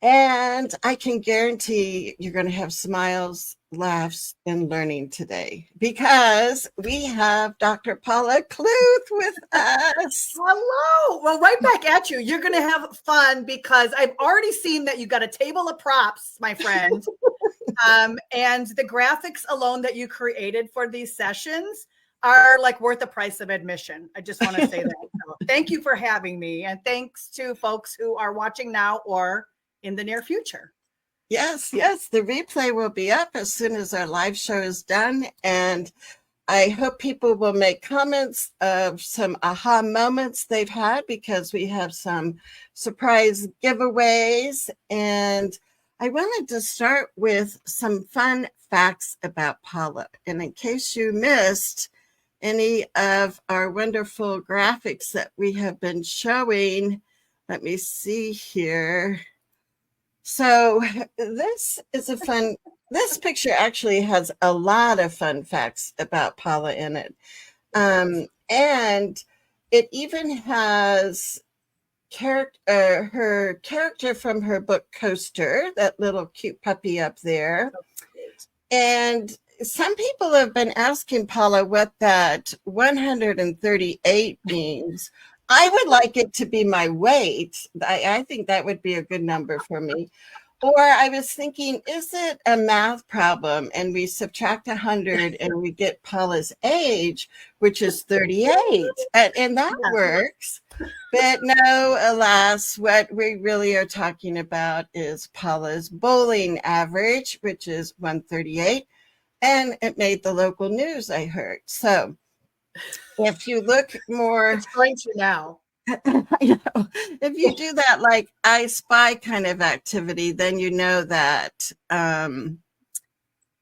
And I can guarantee you're going to have smiles, laughs, and learning today because we have Dr. Paula Kluth with us. Hello. Well, right back at you. You're going to have fun because I've already seen that you got a table of props, my friend. And the graphics alone that you created for these sessions are like worth the price of admission. I just want to say that. So thank you for having me. And thanks to folks who are watching now or in the near future. Yes. The replay will be up as soon as our live show is done. And I hope people will make comments of some aha moments they've had because we have some surprise giveaways. And I wanted to start with some fun facts about Paula. And in case you missed any of our wonderful graphics that we have been showing, let me see here. So this picture actually has a lot of fun facts about Paula in it. And it even has her character from her book Coaster, that little cute puppy up there. And some people have been asking Paula what that 138 means. I would like it to be my weight. I think that would be a good number for me. Or I was thinking, is it a math problem and we subtract 100 and we get Paula's age, which is 38, and that works. But no, alas, what we really are talking about is Paula's bowling average, which is 138, and it made the local news, I heard. So if you look more, it's going to now. If you do that like I Spy kind of activity, then you know that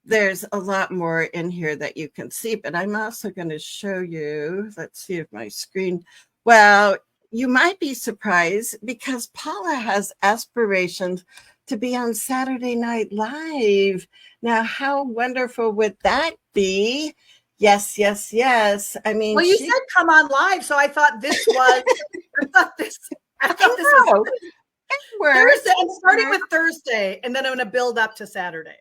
there's a lot more in here that you can see. But I'm also going to show you, let's see if my screen, well, you might be surprised because Paula has aspirations to be on Saturday Night Live. Now, how wonderful would that be? Yes. I mean, well, you said come on live, so I thought this was. I thought this was Thursday. I'm starting with Thursday, and then I'm going to build up to Saturday.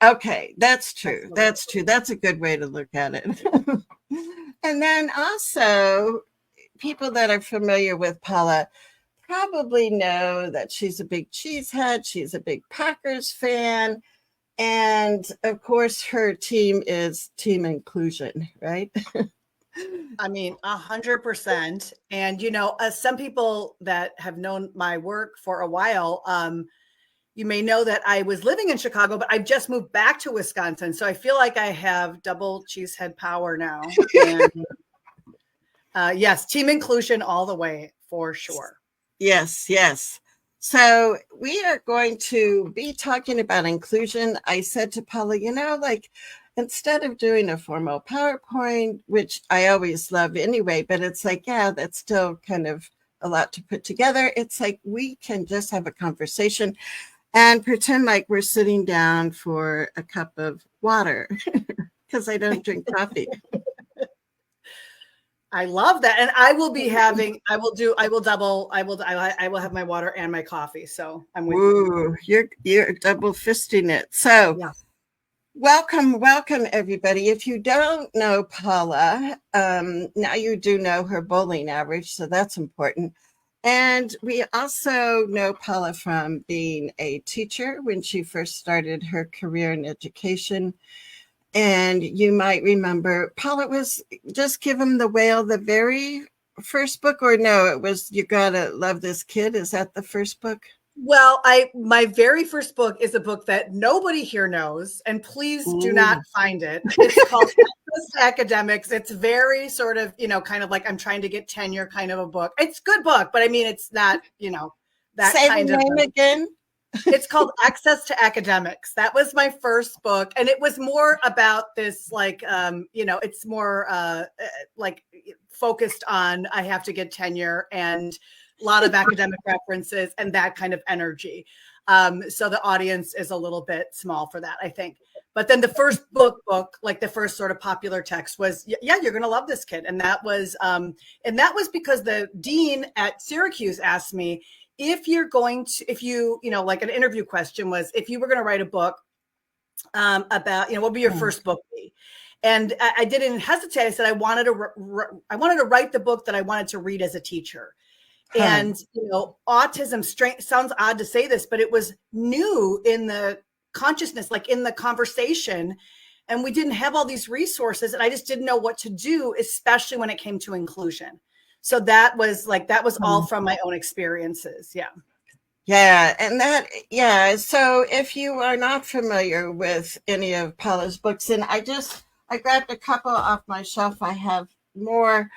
Okay, that's true. That's true. That's a good way to look at it. And then also, people that are familiar with Paula probably know that she's a big cheesehead. She's a big Packers fan. And of course, her team is Team Inclusion, right? I mean, 100%. And, you know, some people that have known my work for a while, you may know that I was living in Chicago, but I've just moved back to Wisconsin. So I feel like I have double cheesehead power now. And yes, Team Inclusion all the way for sure. Yes. So we are going to be talking about inclusion. I said to Paula, you know, like instead of doing a formal PowerPoint, which I always love anyway, but it's like, yeah, that's still kind of a lot to put together. It's like we can just have a conversation and pretend like we're sitting down for a cup of water because I don't drink coffee. I love that. And I will be having, I will have my water and my coffee. So I'm with you. You're double fisting it. So yeah. Welcome, everybody. If you don't know Paula, now you do know her bowling average, so that's important. And we also know Paula from being a teacher when she first started her career in education. And you might remember Paula was Just Give Him the Whale, the very first book, or no, it was You Gotta Love This Kid. Is that the first book? Well, my very first book is a book that nobody here knows, and please do not find it. It's called Access to Academics. It's very sort of, you know, kind of like I'm trying to get tenure kind of a book. It's a good book, but I mean, it's not, you know, that Say kind the name again. It's called Access to Academics. That was my first book. And it was more about this, like, you know, it's more like focused on I have to get tenure and a lot of academic references and that kind of energy. So the audience is a little bit small for that, I think. But then the first book, like the first sort of popular text was, yeah, you're going to love this kid. And that was because the dean at Syracuse asked me if you're going to, if you, like an interview question was, if you were going to write a book about, what would your first book be? And I didn't hesitate. I said, I wanted to write the book that I wanted to read as a teacher. And, autism sounds odd to say this, but it was new in the consciousness, like in the conversation. And we didn't have all these resources, and I just didn't know what to do, especially when it came to inclusion. So that was all from my own experiences. Yeah. Yeah. And so if you are not familiar with any of Paula's books, and I grabbed a couple off my shelf. I have more.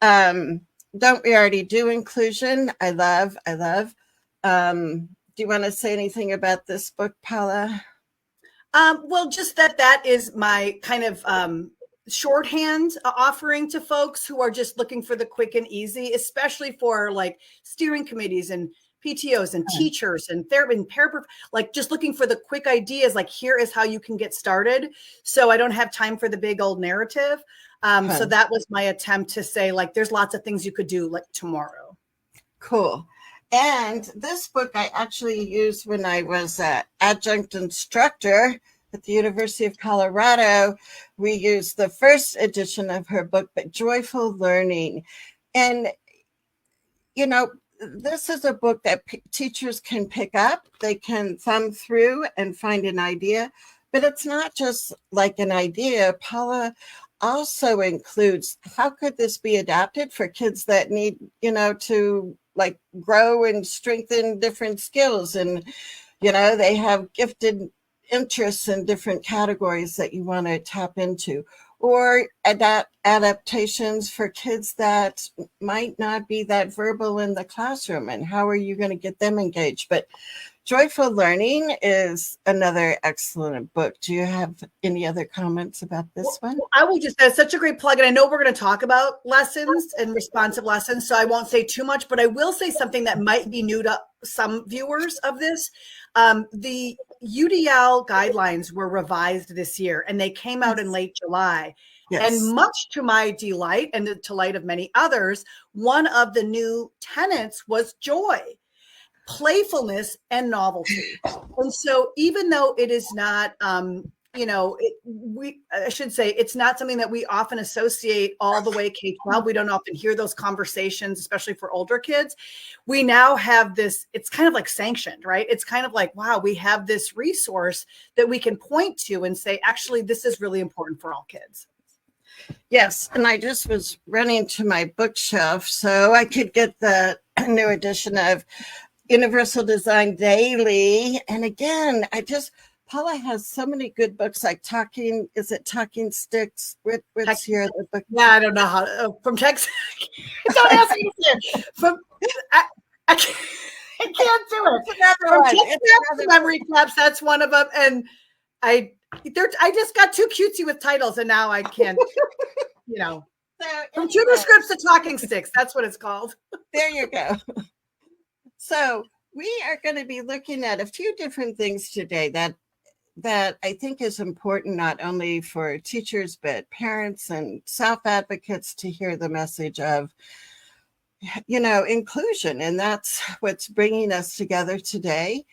Don't We Already Do Inclusion? I love. Do you want to say anything about this book, Paula? Well, just that is my kind of shorthand offering to folks who are just looking for the quick and easy, especially for like steering committees and PTOs and teachers and therapy and like just looking for the quick ideas, like here is how you can get started. So I don't have time for the big old narrative. So that was my attempt to say, like, there's lots of things you could do like tomorrow. Cool. And this book I actually used when I was an adjunct instructor at the University of Colorado. We used the first edition of her book, but Joyful Learning. And, this is a book that teachers can pick up. They can thumb through and find an idea. But it's not just like an idea. Paula also includes how could this be adapted for kids that need, to like grow and strengthen different skills, and they have gifted interests in different categories that you want to tap into, or adaptations for kids that might not be that verbal in the classroom, and how are you going to get them engaged? But Joyful Learning is another excellent book. Do you have any other comments about this one? I will just, that's such a great plug. And I know we're going to talk about lessons and responsive lessons, so I won't say too much, but I will say something that might be new to some viewers of this. The UDL guidelines were revised this year, and they came out in late July. Yes. And much to my delight and the delight of many others, one of the new tenets was joy, playfulness, and novelty. And so even though it is not, I should say it's not something that we often associate all the way K-12. We don't often hear those conversations, especially for older kids. We now have this, it's kind of like sanctioned, right? It's kind of like, wow, we have this resource that we can point to and say, actually, this is really important for all kids. Yes. And I just was running to my bookshelf so I could get the new edition of Universal Design Daily. And again, Paula has so many good books, like Talking Sticks? What's here? The book? Yeah, I don't know how, from Texas. Don't ask me to from, I can't do it. From Texas Memory Claps, that's one of them. And I just got too cutesy with titles, and now I can't, from Tutor Scripts to Talking Sticks, that's what it's called. There you go. So we are going to be looking at a few different things today that I think is important, not only for teachers, but parents and self-advocates to hear the message of, inclusion. And that's what's bringing us together today.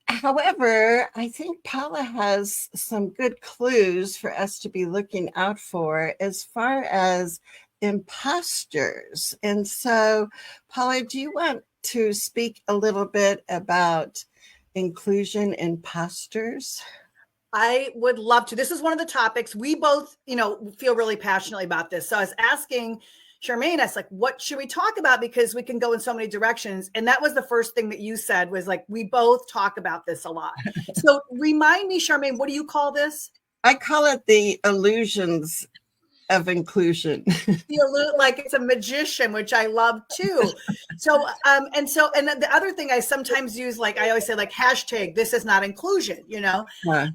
However, I think Paula has some good clues for us to be looking out for as far as imposters. And so, Paula, do you want to speak a little bit about inclusion imposters? I would love to. This is one of the topics we both, feel really passionately about this. So I was asking Charmaine, I was like, what should we talk about? Because we can go in so many directions. And that was the first thing that you said, was like, we both talk about this a lot. So remind me, Charmaine, what do you call this? I call it the illusions of inclusion. Like it's a magician, which I love too. So, and then the other thing I sometimes use, like I always say, like hashtag, this is not inclusion, Right.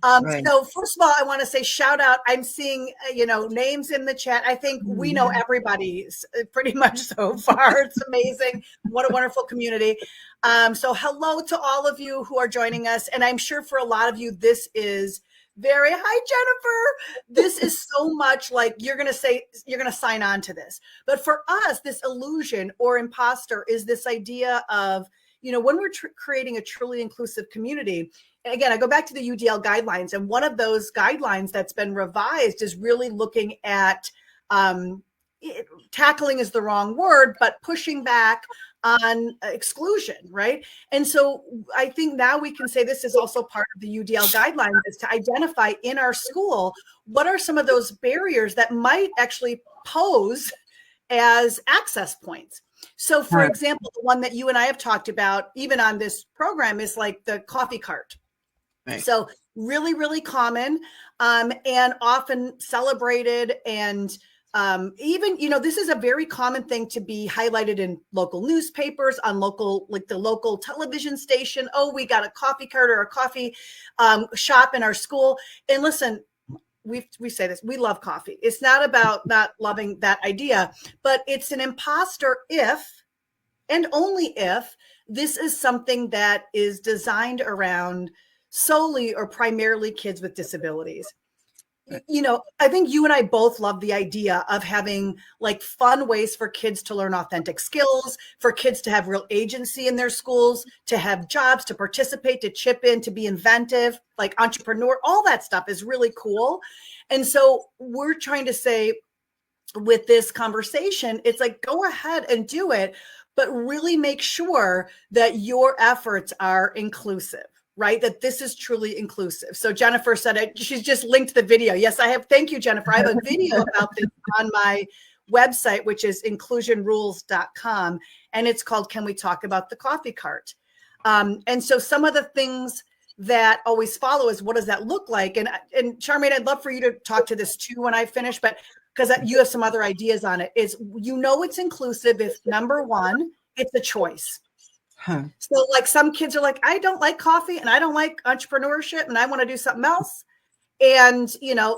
So first of all, I want to say shout out. I'm seeing, names in the chat. I think we know everybody pretty much so far. It's amazing. What a wonderful community. So hello to all of you who are joining us. And I'm sure for a lot of you, this is very, hi, Jennifer. This is so much like you're going to sign on to this. But for us, this illusion or imposter is this idea of, when we're creating a truly inclusive community, and again, I go back to the UDL guidelines, and one of those guidelines that's been revised is really looking at tackling is the wrong word, but pushing back on exclusion, right? And so I think now we can say this is also part of the UDL guidelines, is to identify in our school what are some of those barriers that might actually pose as access points. So for example, the one that you and I have talked about, even on this program, is like the coffee cart. Right. So really, really common and often celebrated. And even, this is a very common thing to be highlighted in local newspapers, on the local television station. Oh, we got a coffee cart or a coffee shop in our school. And listen, we say this, we love coffee. It's not about not loving that idea, but it's an imposter if, and only if, this is something that is designed around solely or primarily kids with disabilities. I think you and I both love the idea of having like fun ways for kids to learn authentic skills, for kids to have real agency in their schools, to have jobs, to participate, to chip in, to be inventive, like entrepreneur. All that stuff is really cool. And so we're trying to say with this conversation, it's like, go ahead and do it, but really make sure that your efforts are inclusive. Right? That this is truly inclusive. So Jennifer said she's just linked the video. Yes, I have. Thank you, Jennifer. I have a video about this on my website, which is inclusionrules.com. And it's called, Can We Talk About the Coffee Cart? And so some of the things that always follow is, what does that look like? And Charmaine, I'd love for you to talk to this too when I finish, but because you have some other ideas on it, is it's inclusive if, number one, it's a choice. So like some kids are like, I don't like coffee and I don't like entrepreneurship and I want to do something else. And,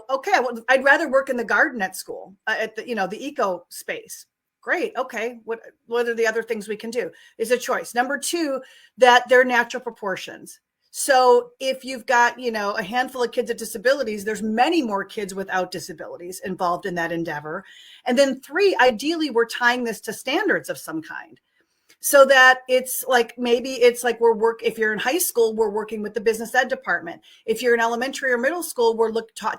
okay, I'd rather work in the garden at school, at the, the eco space. Great. Okay. What are the other things we can do? Is a choice. Number two, that they're natural proportions. So if you've got, a handful of kids with disabilities, there's many more kids without disabilities involved in that endeavor. And then three, ideally, we're tying this to standards of some kind. So that it's like, maybe it's like if you're in high school, we're working with the business ed department. If you're in elementary or middle school, we're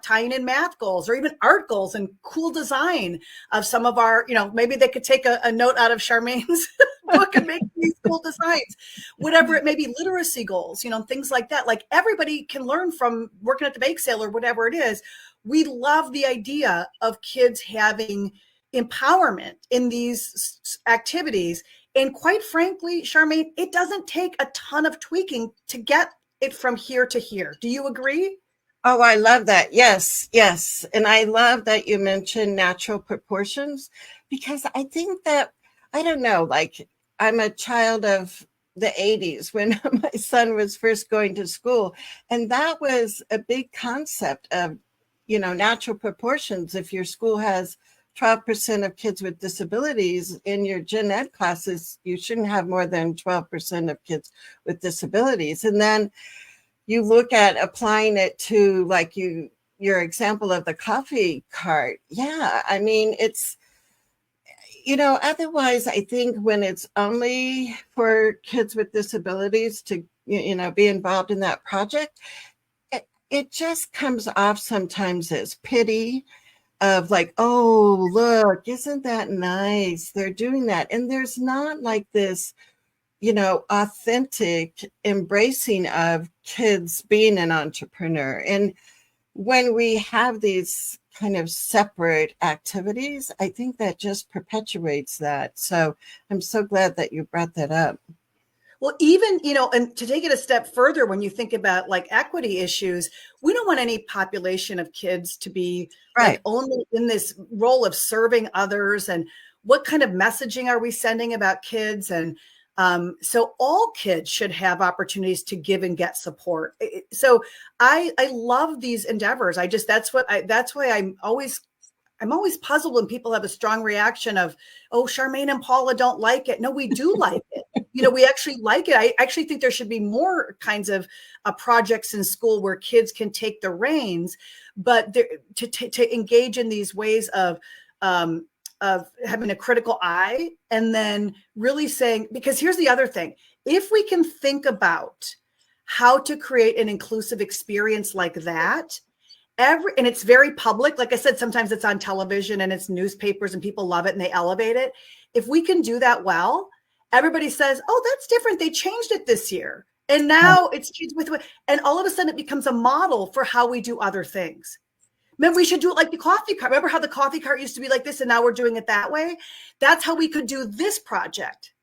tying in math goals or even art goals and cool design of some of our, maybe they could take a note out of Charmaine's book and make these cool designs, whatever it may be, literacy goals, things like that. Like everybody can learn from working at the bake sale or whatever it is. We love the idea of kids having empowerment in these activities. And quite frankly, Charmaine, it doesn't take a ton of tweaking to get it from here to here. Do you agree? Oh, I love that. Yes, yes. And I love that you mentioned natural proportions, because I think that, I don't know, like I'm a child of the 80s when my son was first going to school. And that was a big concept of, natural proportions. If your school has 12% of kids with disabilities in your gen ed classes, you shouldn't have more than 12% of kids with disabilities. And then you look at applying it to like your example of the coffee cart. Yeah, I mean, it's, otherwise I think when it's only for kids with disabilities to, be involved in that project, it just comes off sometimes as pity of like, oh, look, isn't that nice? They're doing that. And there's not like this, authentic embracing of kids being an entrepreneur. And when we have these kind of separate activities, I think that just perpetuates that. So I'm so glad that you brought that up. Well, even, and to take it a step further, when you think about like equity issues, we don't want any population of kids to be like only in this role of serving others. And what kind of messaging are we sending about kids? And so all kids should have opportunities to give and get support. So I love these endeavors. That's why I'm always puzzled when people have a strong reaction of, oh, Charmaine and Paula don't like it. No, we do like it. We actually like it. I actually think there should be more kinds of projects in school where kids can take the reins, but to engage in these ways of having a critical eye, and then really saying, because here's the other thing. if we can think about how to create an inclusive experience like that, and it's very public. Like I said, sometimes it's on television and it's newspapers and people love it and they elevate it. If we can do that well, everybody says, oh, that's different. They changed it this year. And now it's changed and all of a sudden it becomes a model for how we do other things. Maybe we should do it like the coffee cart. Remember how the coffee cart used to be like this and now we're doing it that way? That's how we could do this project.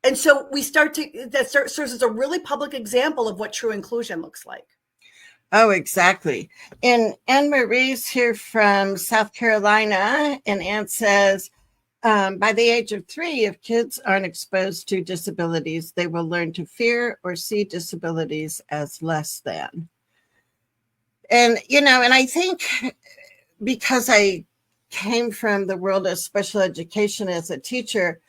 And so that serves as a really public example of what true inclusion looks like. Oh, exactly. And Anne Marie's here from South Carolina, and Anne says, by the age of 3, if kids aren't exposed to disabilities, they will learn to fear or see disabilities as less than. And, and I think because I came from the world of special education as a teacher,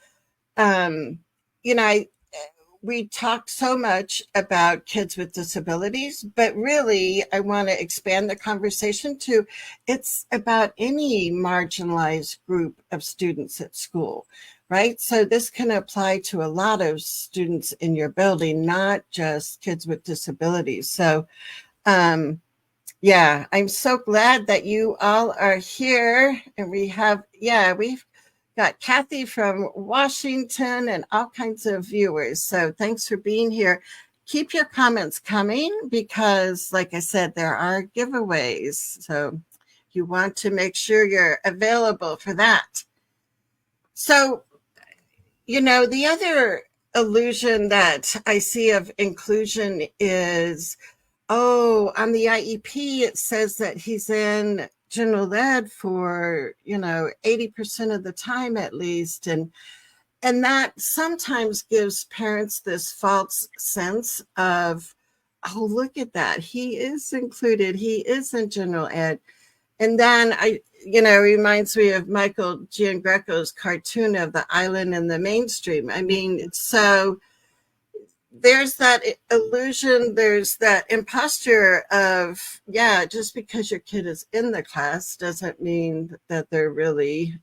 we talk so much about kids with disabilities, but really I want to expand the conversation to it's about any marginalized group of students at school, right? So this can apply to a lot of students in your building, not just kids with disabilities. So, yeah, I'm so glad that you all are here. And we've got Kathy from Washington and all kinds of viewers. So thanks for being here. Keep your comments coming because, like I said, there are giveaways. So you want to make sure you're available for that. So, the other illusion that I see of inclusion is, on the IEP, it says that he's in general ed for 80% of the time at least, and that sometimes gives parents this false sense of, oh, look at that, he is included, he is in general ed. And then reminds me of Michael Giangreco's cartoon of the island and the mainstream. I mean, so there's that illusion, there's that imposture of, just because your kid is in the class doesn't mean that they're really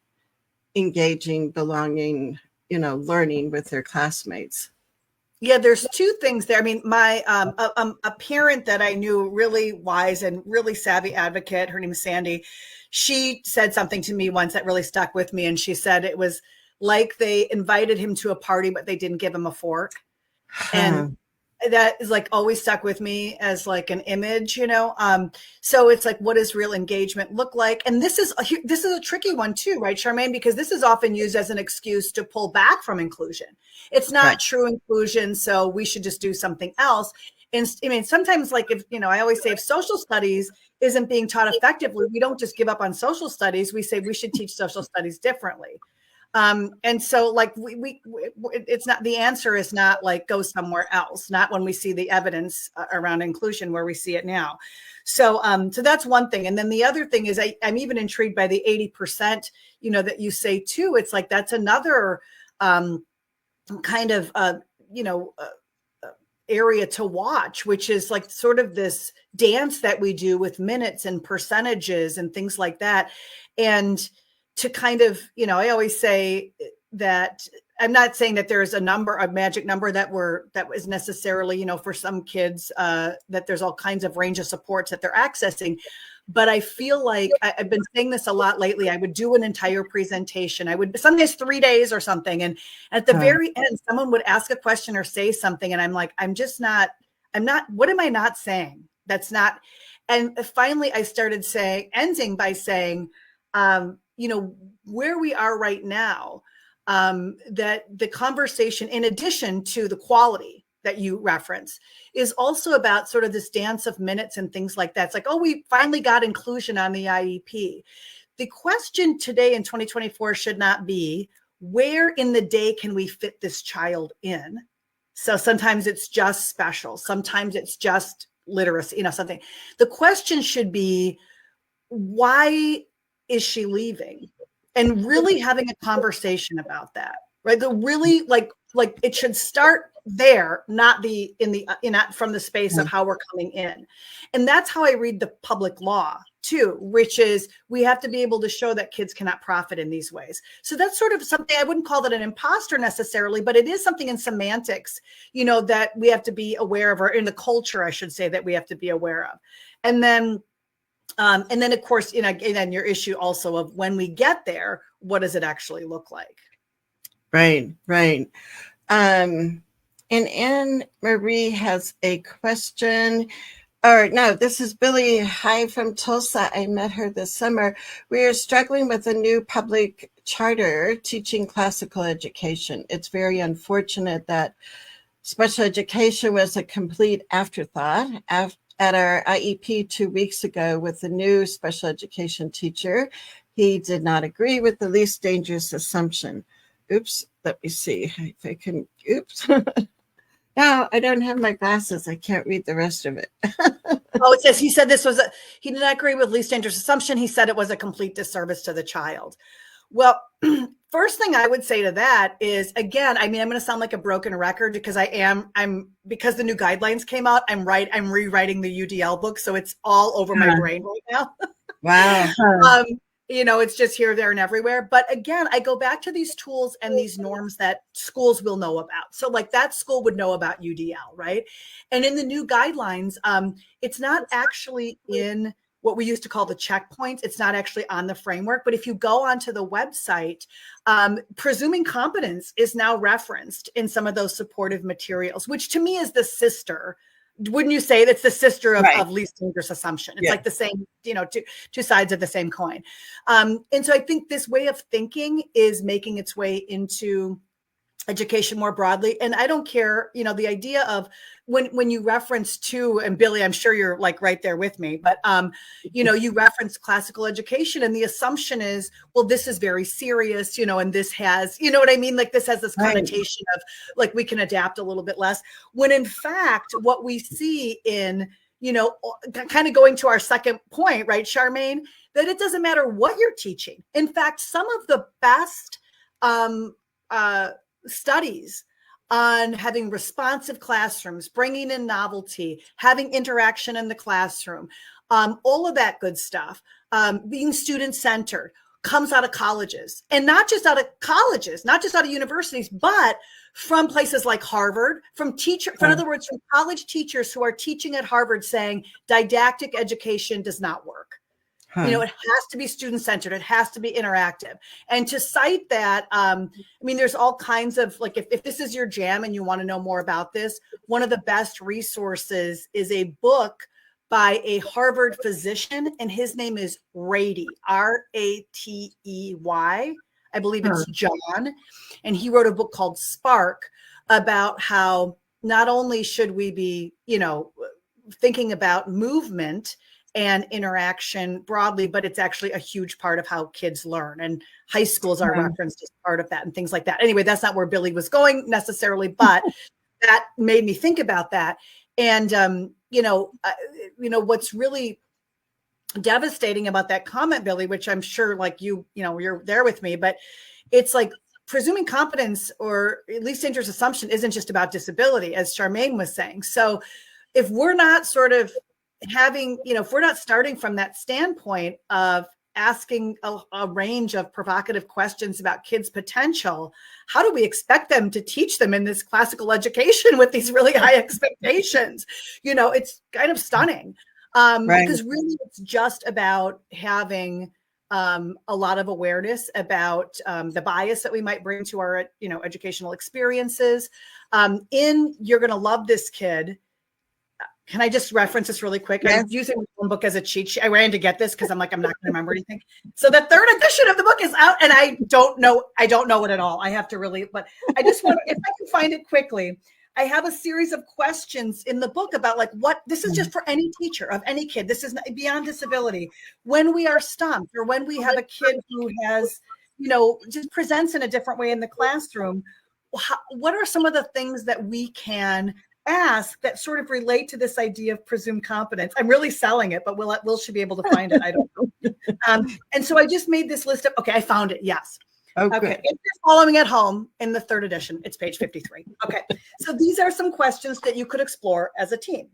engaging, belonging, learning with their classmates. Yeah, there's two things there. I mean, my a parent that I knew, really wise and really savvy advocate, her name is Sandy, she said something to me once that really stuck with me. And she said it was like they invited him to a party, but they didn't give him a fork. And that is like always stuck with me as like an image, so it's like, what does real engagement look like? And this is a tricky one too, right, Charmaine, because this is often used as an excuse to pull back from inclusion. It's not right. True inclusion, so we should just do something else. And I mean, sometimes, like, if I always say, if social studies isn't being taught effectively, we don't just give up on social studies. We say we should teach social studies differently. And so, like, it's not, the answer is not like go somewhere else, not when we see the evidence around inclusion where we see it now. So that's one thing. And then the other thing is I'm even intrigued by the 80%, that you say too. It's like, that's another kind of, area to watch, which is like sort of this dance that we do with minutes and percentages and things like that. And to kind of, I always say that I'm not saying that there's a magic number that was necessarily, for some kids, that there's all kinds of range of supports that they're accessing. But I feel like I've been saying this a lot lately. I would do an entire presentation. I would sometimes 3 days or something. And at the very end, someone would ask a question or say something. And I'm like, what am I not saying? That's not. And finally, I started ending by saying, where we are right now, that the conversation, in addition to the quality that you reference, is also about sort of this dance of minutes and things like that. It's like, oh, we finally got inclusion on the IEP. The question today in 2024 should not be, where in the day can we fit this child in? So sometimes it's just special. Sometimes it's just literacy, something. The question should be, why is she leaving? And really having a conversation about that, right? The really like it should start there, not from the space of how we're coming in. And that's how I read the public law too, which is we have to be able to show that kids cannot profit in these ways. So that's sort of something, I wouldn't call that an imposter necessarily, but it is something in semantics, that we have to be aware of, or in the culture, I should say, that we have to be aware of. And then of course, again, your issue also of when we get there, what does it actually look like? Right. And Anne Marie has a question. Or no, this is Billy. Hi from Tulsa. I met her this summer. We are struggling with a new public charter teaching classical education. It's very unfortunate that special education was a complete afterthought. At our IEP 2 weeks ago with the new special education teacher, he did not agree with the least dangerous assumption. Oops, let me see if I can, oops. No, I don't have my glasses. I can't read the rest of it. Oh, it says he said he did not agree with least dangerous assumption. He said it was a complete disservice to the child. Well, first thing I would say to that is, again, I'm going to sound like a broken record because because the new guidelines came out, I'm rewriting the UDL book. So it's all over my brain right now. Wow. It's just here, there, and everywhere. But again, I go back to these tools and these norms that schools will know about. So like that school would know about UDL, right? And in the new guidelines, it's not actually in what we used to call the checkpoints. It's not actually on the framework. But if you go onto the website, presuming competence is now referenced in some of those supportive materials, which to me is the sister. Wouldn't you say that's the sister of least dangerous assumption? It's like the same, two sides of the same coin. And so I think this way of thinking is making its way into education more broadly. And I don't care, the idea of when you reference to, and Billy, I'm sure you're like right there with me, but, you reference classical education and the assumption is, well, this is very serious, and this has, you know what I mean? Like this has this connotation of like, we can adapt a little bit less, when in fact, what we see in, kind of going to our second point, right, Charmaine, that it doesn't matter what you're teaching. In fact, some of the best, studies on having responsive classrooms, bringing in novelty, having interaction in the classroom, all of that good stuff, being student-centered, comes out of colleges. And not just out of colleges, not just out of universities, but from places like Harvard, in other words, from college teachers who are teaching at Harvard saying didactic education does not work. It has to be student-centered. It has to be interactive. And to cite that, there's all kinds of, like, if this is your jam and you want to know more about this, one of the best resources is a book by a Harvard physician, and his name is Ratey, Ratey. I believe it's John. And he wrote a book called Spark about how not only should we be, thinking about movement and interaction broadly, but it's actually a huge part of how kids learn, and high schools are referenced as part of that and things like that. Anyway, that's not where Billy was going necessarily, but that made me think about that. And, what's really devastating about that comment, Billy, which I'm sure like you're there with me, but it's like presuming competence or at least dangerous assumption isn't just about disability, as Charmaine was saying. So if we're not sort of having, if we're not starting from that standpoint of asking a range of provocative questions about kids' potential, how do we expect them to teach them in this classical education with these really high expectations? It's kind of stunning because really it's just about having a lot of awareness about the bias that we might bring to our, educational experiences. You're going to love this kid. Can I just reference this really quick? Yes. I'm using my own book as a cheat sheet. I ran to get this because I'm like, I'm not going to remember anything. So the third edition of the book is out and I don't know it at all. I have to really, but I just want, if I can find it quickly, I have a series of questions in the book about like this is just for any teacher of any kid. This is beyond disability. When we are stumped or when we have a kid who has, just presents in a different way in the classroom, what are some of the things that we can ask that sort of relate to this idea of presumed competence? I'm really selling it, but Will should be able to find it. I don't know. And so I just made this list of, okay, I found it. Yes. Okay. If you're following at home in the third edition, it's page 53. Okay. So these are some questions that you could explore as a team.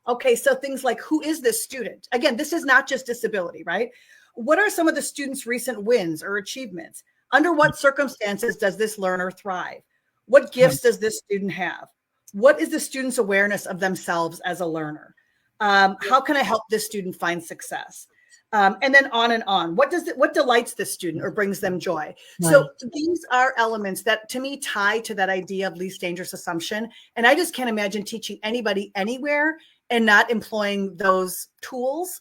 Okay, so things like, who is this student? Again, this is not just disability, right? What are some of the student's recent wins or achievements? Under what circumstances does this learner thrive? What gifts does this student have? What is the student's awareness of themselves as a learner? How can I help this student find success? And then on and on. What delights this student or brings them joy? Right. So these are elements that to me tie to that idea of least dangerous assumption. And I just can't imagine teaching anybody anywhere and not employing those tools.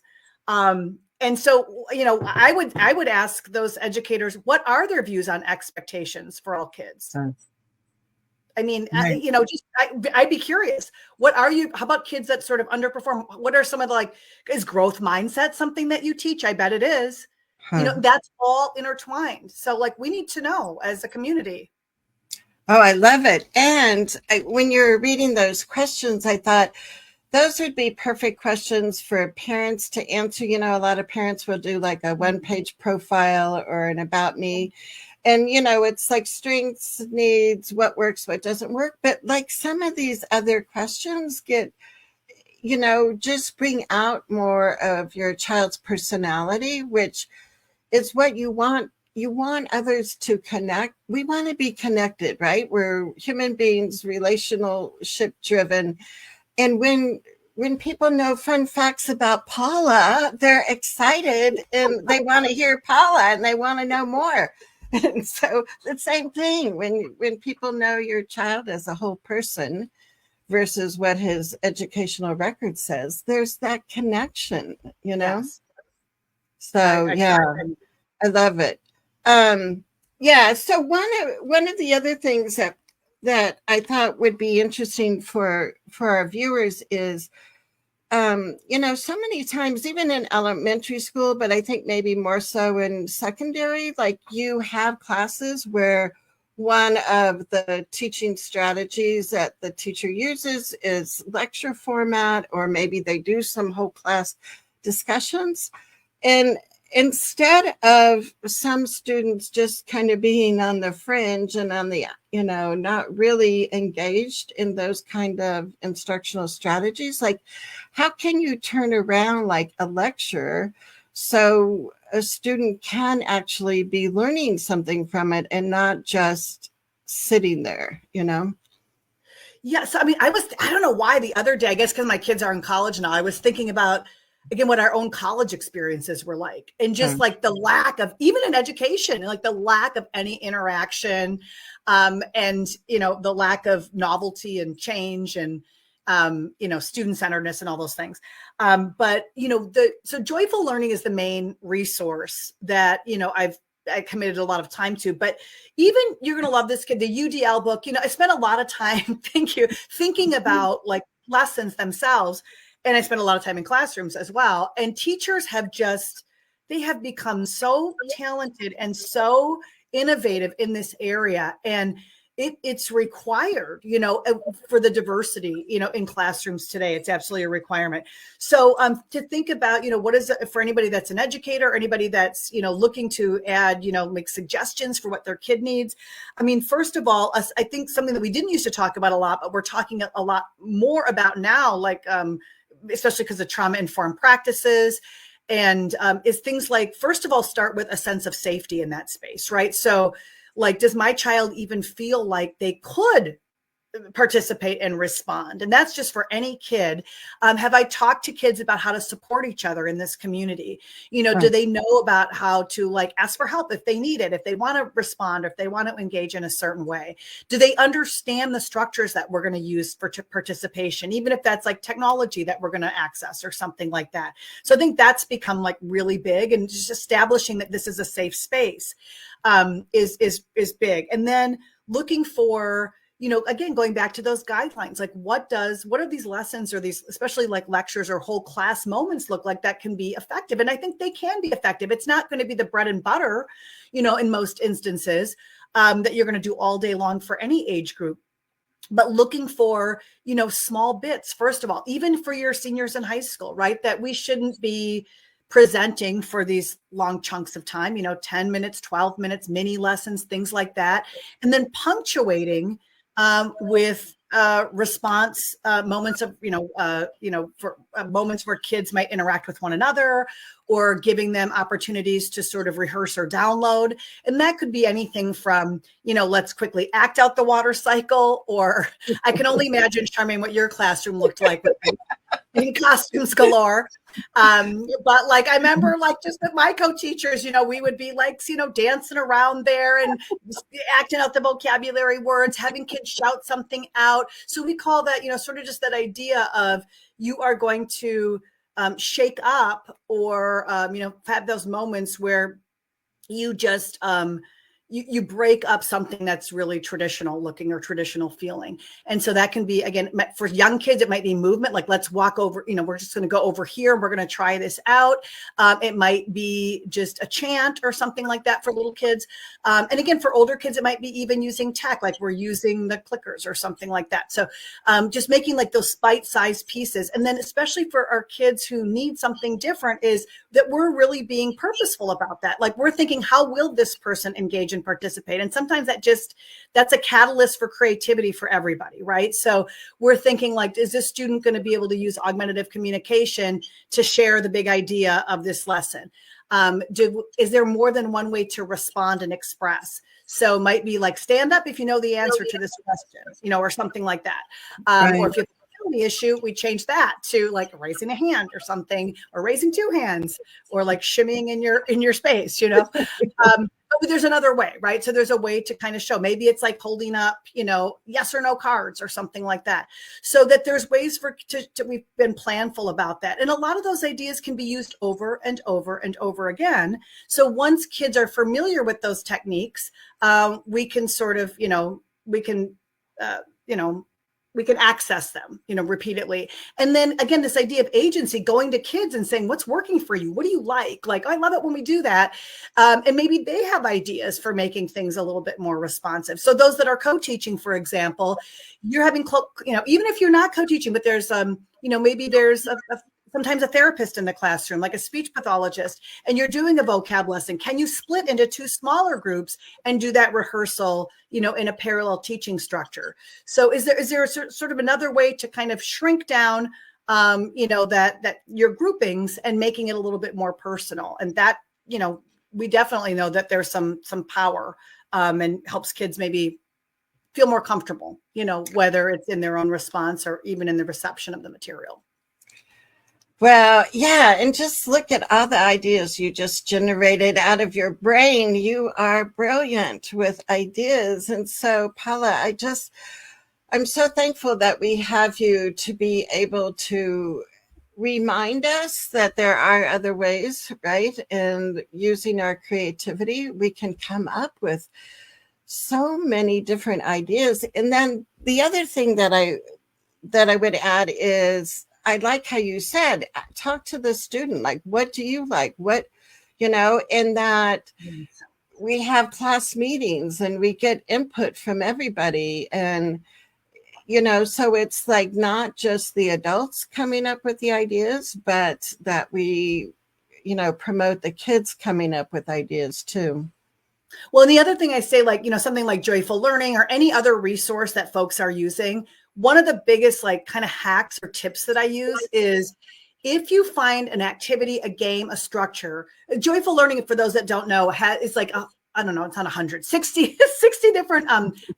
And so, you know, I would ask those educators, what are their views on expectations for all kids? I mean, right. You know, just I'd be curious. How about kids that sort of underperform? What are some of the, like, is growth mindset something that you teach? I bet it is. You know, that's all intertwined. So like, we need to know as a community. Oh, I love it. And when you're reading those questions, I thought those would be perfect questions for parents to answer. You know, a lot of parents will do like a one-page profile or an about me. And, you know, it's like strengths, needs, what works, what doesn't work. But like some of these other questions get, you know, just bring out more of your child's personality, which is what you want. You want others to connect. We want to be connected, right? We're human beings, relationship driven. And when people know fun facts about Paula, they're excited and they want to hear Paula and they want to know more. And so the same thing when people know your child as a whole person versus what his educational record says, there's that connection, you know? Yes. So I love it. So one of the other things that I thought would be interesting for our viewers is, you know, so many times, even in elementary school, but I think maybe more so in secondary, like you have classes where one of the teaching strategies that the teacher uses is lecture format, or maybe they do some whole class discussions. And instead of some students just kind of being on the fringe and on the, you know, not really engaged in those kind of instructional strategies, like how can you turn around like a lecture so a student can actually be learning something from it and not just sitting there, you know? Yeah. So, I mean, I don't know why the other day, I guess because my kids are in college now, I was thinking about, again, what our own college experiences were like, and just like the lack of, even in education, like the lack of any interaction, and, you know, the lack of novelty and change and, you know, student-centeredness and all those things. But, you know, so joyful learning is the main resource that, you know, I committed a lot of time to. But even, you're going to love this kid, the UDL book, you know, I spent a lot of time, thinking about like lessons themselves. And I spent a lot of time in classrooms as well. And teachers they have become so talented and so innovative in this area. And it's required, you know, for the diversity, you know, in classrooms today. It's absolutely a requirement. So to think about, you know, what is it for anybody that's an educator, anybody that's, you know, looking to add, you know, make suggestions for what their kid needs. I mean, first of all, I think something that we didn't used to talk about a lot, but we're talking a lot more about now, like, especially because of trauma-informed practices, and is things like, first of all, start with a sense of safety in that space, right? So like, does my child even feel like they could participate and respond? And that's just for any kid. Have I talked to kids about how to support each other in this community? You know, do they know about how to like ask for help if they need it, if they want to respond, or if they want to engage in a certain way? Do they understand the structures that we're going to use for participation, even if that's like technology that we're going to access or something like that? So I think that's become like really big, and just establishing that this is a safe space is big. And then looking for, you know, again, going back to those guidelines, like what are these lessons or these, especially like lectures or whole class moments, look like that can be effective? And I think they can be effective. It's not going to be the bread and butter, you know, in most instances, that you're going to do all day long for any age group. But looking for, you know, small bits, first of all, even for your seniors in high school, right? That we shouldn't be presenting for these long chunks of time, you know, 10 minutes, 12 minutes, mini lessons, things like that. And then punctuating with response moments of, for moments where kids might interact with one another, or giving them opportunities to sort of rehearse or download. And that could be anything from, let's quickly act out the water cycle, or I can only imagine, Charmaine, what your classroom looked like in costumes galore. But like, I remember like just with my co-teachers, we would be like, dancing around there and acting out the vocabulary words, having kids shout something out. So we call that, sort of just that idea of you are going to shake up, or, have those moments where you just, you break up something that's really traditional looking or traditional feeling. And so that can be, again, for young kids, it might be movement. Like, let's walk over, we're just going to go over here and we're going to try this out. It might be just a chant or something like that for little kids. And again, for older kids, it might be even using tech, like we're using the clickers or something like that. So just making like those bite-sized pieces. And then especially for our kids who need something different, is that we're really being purposeful about that. Like, we're thinking, how will this person engage and participate? And sometimes that's a catalyst for creativity for everybody, right? So we're thinking, like, is this student going to be able to use augmentative communication to share the big idea of this lesson? Is there more than one way to respond and express? So it might be like, stand up if you know the answer to this question, or something like that. Right. Or if you have the issue, we change that to like raising a hand or something, or raising two hands, or like shimmying in your space, but there's another way, right? So there's a way to kind of show, maybe it's like holding up, yes or no cards or something like that. So that there's ways we've been planful about that. And a lot of those ideas can be used over and over and over again. So once kids are familiar with those techniques, we can sort of, we can access them, repeatedly. And then again, this idea of agency, going to kids and saying, what's working for you? What do you like? Like, I love it when we do that. And maybe they have ideas for making things a little bit more responsive. So those that are co-teaching, for example, you're having, even if you're not co-teaching, but there's, maybe there's sometimes a therapist in the classroom, like a speech pathologist, and you're doing a vocab lesson. Can you split into two smaller groups and do that rehearsal, in a parallel teaching structure? So is there a sort of another way to kind of shrink down, that your groupings, and making it a little bit more personal? And that, we definitely know that there's some power, and helps kids maybe feel more comfortable, whether it's in their own response or even in the reception of the material. Well, yeah, and just look at all the ideas you just generated out of your brain. You are brilliant with ideas. And so, Paula, I'm so thankful that we have you to be able to remind us that there are other ways, right? And using our creativity, we can come up with so many different ideas. And then the other thing that I would add is, I like how you said, talk to the student. Like, what do you like? And that we have class meetings and we get input from everybody. And, so it's like not just the adults coming up with the ideas, but that we, promote the kids coming up with ideas too. Well, and the other thing I say, like, something like Joyful Learning or any other resource that folks are using, one of the biggest like kind of hacks or tips that I use is, if you find an activity, a game, a structure, Joyful Learning, for those that don't know, it's like, I don't know, it's not 160 different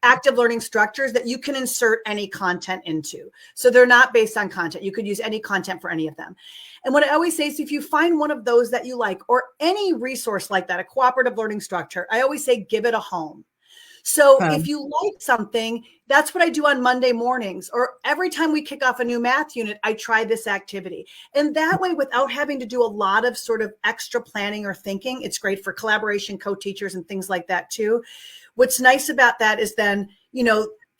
active learning structures that you can insert any content into. So they're not based on content. You could use any content for any of them. And what I always say is, if you find one of those that you like, or any resource like that, a cooperative learning structure, I always say, give it a home. So if you like something, that's what I do on Monday mornings, or every time we kick off a new math unit, I try this activity. And that way, without having to do a lot of sort of extra planning or thinking, it's great for collaboration, co-teachers, and things like that too. What's nice about that is then,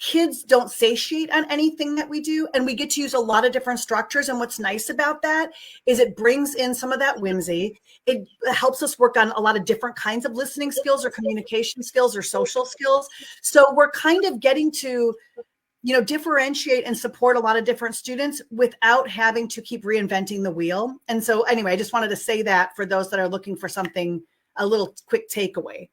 kids don't satiate on anything that we do, and we get to use a lot of different structures. And what's nice about that is it brings in some of that whimsy. It helps us work on a lot of different kinds of listening skills or communication skills or social skills. So we're kind of getting to, differentiate and support a lot of different students without having to keep reinventing the wheel. And so anyway, I just wanted to say that for those that are looking for something, a little quick takeaway.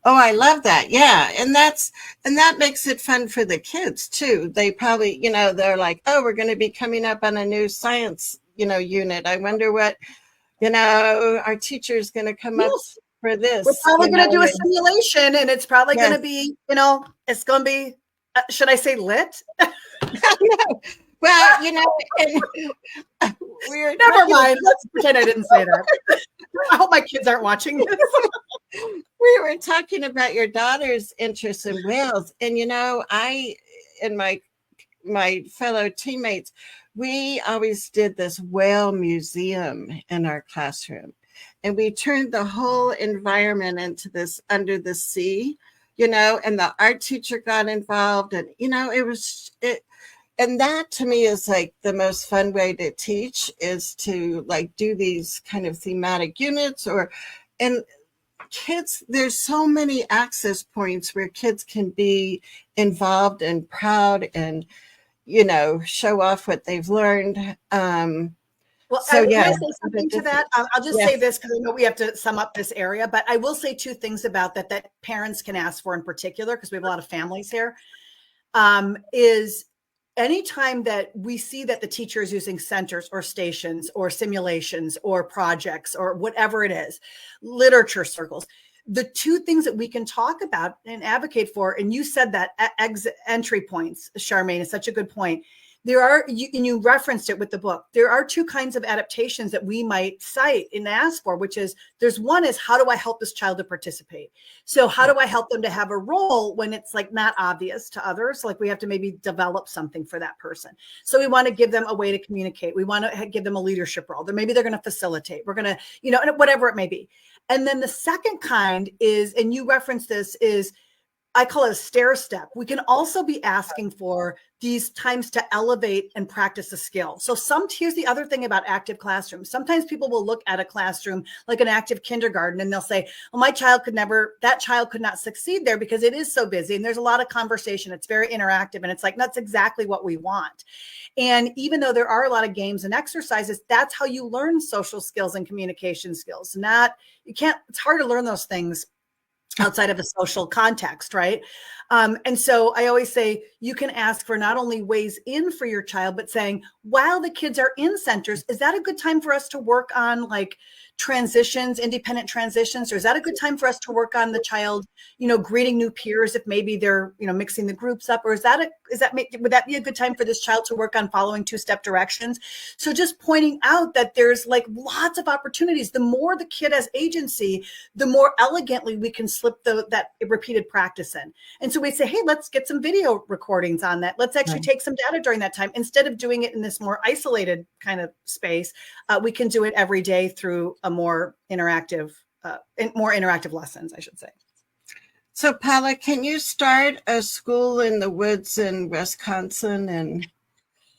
Oh, I love that. Yeah. And that makes it fun for the kids too. They probably, they're like, oh, we're going to be coming up on a new science, unit. I wonder what, our teacher's going to come up Yes. for this. We're probably going to do a simulation, and it's probably Yes. going to be, it's going to be, should I say lit? Well, and never mind. Let's pretend I didn't say that. I hope my kids aren't watching this. We were talking about your daughter's interest in whales, and I and my fellow teammates, we always did this whale museum in our classroom, and we turned the whole environment into this under the sea, and the art teacher got involved, and and that to me is like the most fun way to teach, is to like do these kind of thematic units, and kids, there's so many access points where kids can be involved and proud and show off what they've learned. Well, So can yeah, I say something to that? I'll just say this because I know we have to sum up this area, but I will say two things about that parents can ask for in particular, because we have a lot of families here, is anytime that we see that the teacher is using centers or stations or simulations or projects or whatever it is, literature circles, the two things that we can talk about and advocate for, and you said that entry points, Charmaine, is such a good point. There are, and you referenced it with the book, there are two kinds of adaptations that we might cite and ask for, which is, there's one is, how do I help this child to participate? So how do I help them to have a role when it's like not obvious to others? Like we have to maybe develop something for that person. So we want to give them a way to communicate. We want to give them a leadership role. Then maybe they're going to facilitate. We're going to, whatever it may be. And then the second kind is, and you referenced this, is I call it a stair step. We can also be asking for these times to elevate and practice a skill. So here's the other thing about active classrooms. Sometimes people will look at a classroom like an active kindergarten and they'll say, well, that child could not succeed there because it is so busy. And there's a lot of conversation. It's very interactive. And it's like, that's exactly what we want. And even though there are a lot of games and exercises, that's how you learn social skills and communication skills. It's hard to learn those things outside of a social context, right? And so I always say you can ask for not only ways in for your child, but saying, while the kids are in centers, is that a good time for us to work on like transitions, independent transitions? Or is that a good time for us to work on the child, greeting new peers if maybe they're, mixing the groups up? Or would that be a good time for this child to work on following two-step directions? So just pointing out that there's like lots of opportunities. The more the kid has agency, the more elegantly we can slip that repeated practice in. And so we say, hey, let's get some video recordings on that. Let's actually take some data during that time. Instead of doing it in this more isolated kind of space, we can do it every day through a more interactive lessons, I should say. So Paula, can you start a school in the woods in Wisconsin and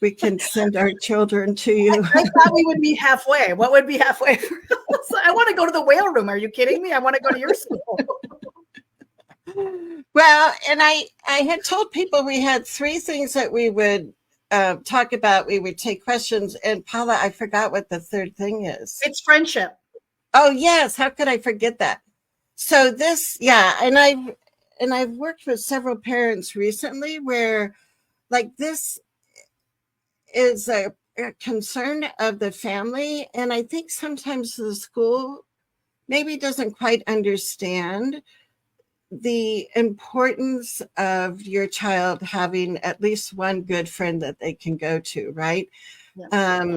we can send our children to you? I thought we would be halfway. What would be halfway? I want to go to the whale room. Are you kidding me? I want to go to your school. Well, and I had told people we had three things that we would talk about. We would take questions. And Paula, I forgot what the third thing is. It's friendship. Oh, yes. How could I forget that? So this, yeah. And I've worked with several parents recently where like this is a concern of the family. And I think sometimes the school maybe doesn't quite understand the importance of your child having at least one good friend that they can go to, right? Yeah.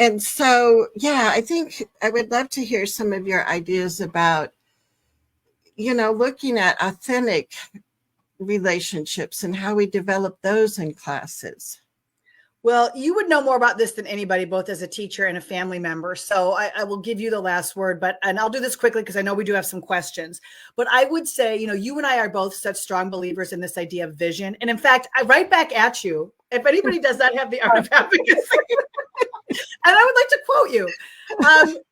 And so, yeah, I think I would love to hear some of your ideas about, looking at authentic relationships and how we develop those in classes. Well, you would know more about this than anybody, both as a teacher and a family member. So I will give you the last word, and I'll do this quickly because I know we do have some questions. But I would say, you and I are both such strong believers in this idea of vision. And in fact, I write back at you, if anybody does not have the art of advocacy. And I would like to quote you.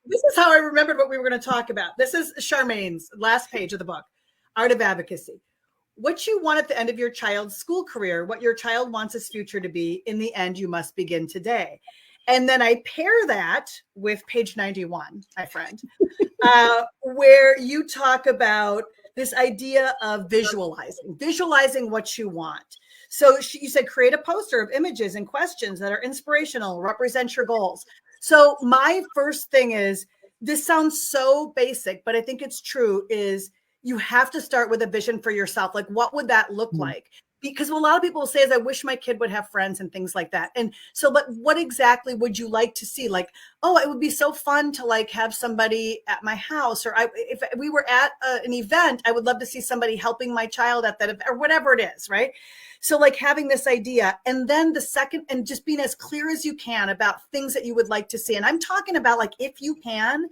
This is how I remembered what we were going to talk about. This is Charmaine's last page of the book, Art of Advocacy. What you want at the end of your child's school career, what your child wants his future to be, in the end, you must begin today. And then I pair that with page 91, my friend, where you talk about this idea of visualizing what you want. So you said create a poster of images and questions that are inspirational, represent your goals. So my first thing is, this sounds so basic, but I think it's true, is you have to start with a vision for yourself. Like, what would that look like? Because what a lot of people say is, I wish my kid would have friends and things like that. And so, but what exactly would you like to see? Like, oh, it would be so fun to like have somebody at my house, or if we were at an event, I would love to see somebody helping my child at that event, or whatever it is, right? So like having this idea, and then the second, and just being as clear as you can about things that you would like to see. And I'm talking about, like, if you can,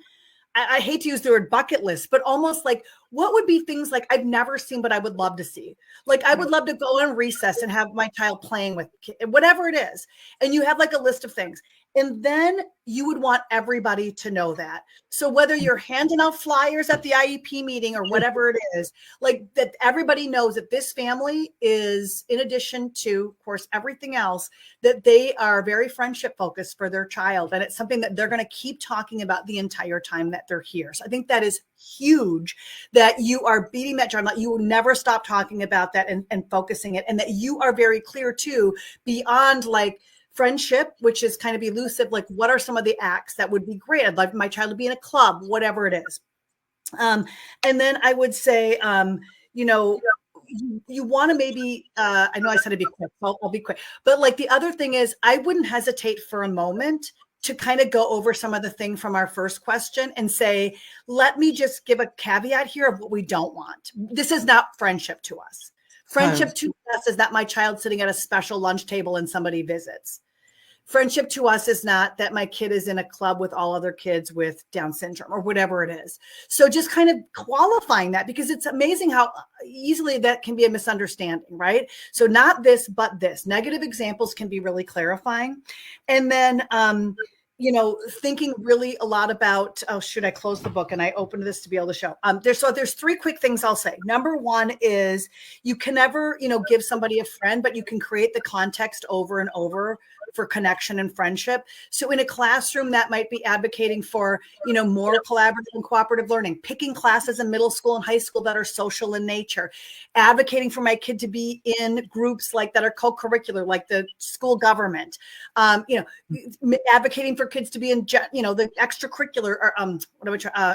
I hate to use the word bucket list, but almost like, what would be things like I've never seen, but I would love to see? Like, I would love to go on recess and have my child playing with whatever it is. And you have like a list of things. And then you would want everybody to know that. So whether you're handing out flyers at the IEP meeting or whatever it is, like that everybody knows that this family is, in addition to, of course, everything else, that they are very friendship focused for their child. And it's something that they're going to keep talking about the entire time that they're here. So I think that is huge, that you are beating that drum. You will never stop talking about that and focusing it. And that you are very clear too, beyond like friendship, which is kind of elusive. Like, what are some of the acts that would be great? I'd like my child to be in a club, whatever it is. And then I would say, you want to maybe, I know I said it'd be quick, so I'll be quick. But like the other thing is, I wouldn't hesitate for a moment to kind of go over some of the thing from our first question and say, let me just give a caveat here of what we don't want. This is not friendship to us. Friendship to us is that my child's sitting at a special lunch table and somebody visits. Friendship to us is not that my kid is in a club with all other kids with Down syndrome or whatever it is. So just kind of qualifying that, because it's amazing how easily that can be a misunderstanding, right? So not this, but this. Negative examples can be really clarifying. And then, thinking really a lot about, oh, should I close the book? And I opened this to be able to show. There's three quick things I'll say. Number one is, you can never, give somebody a friend, but you can create the context over and over for connection and friendship. So in a classroom, that might be advocating for, more collaborative and cooperative learning, picking classes in middle school and high school that are social in nature, advocating for my kid to be in groups like that are co-curricular, like the school government, advocating for kids to be in, the extracurricular or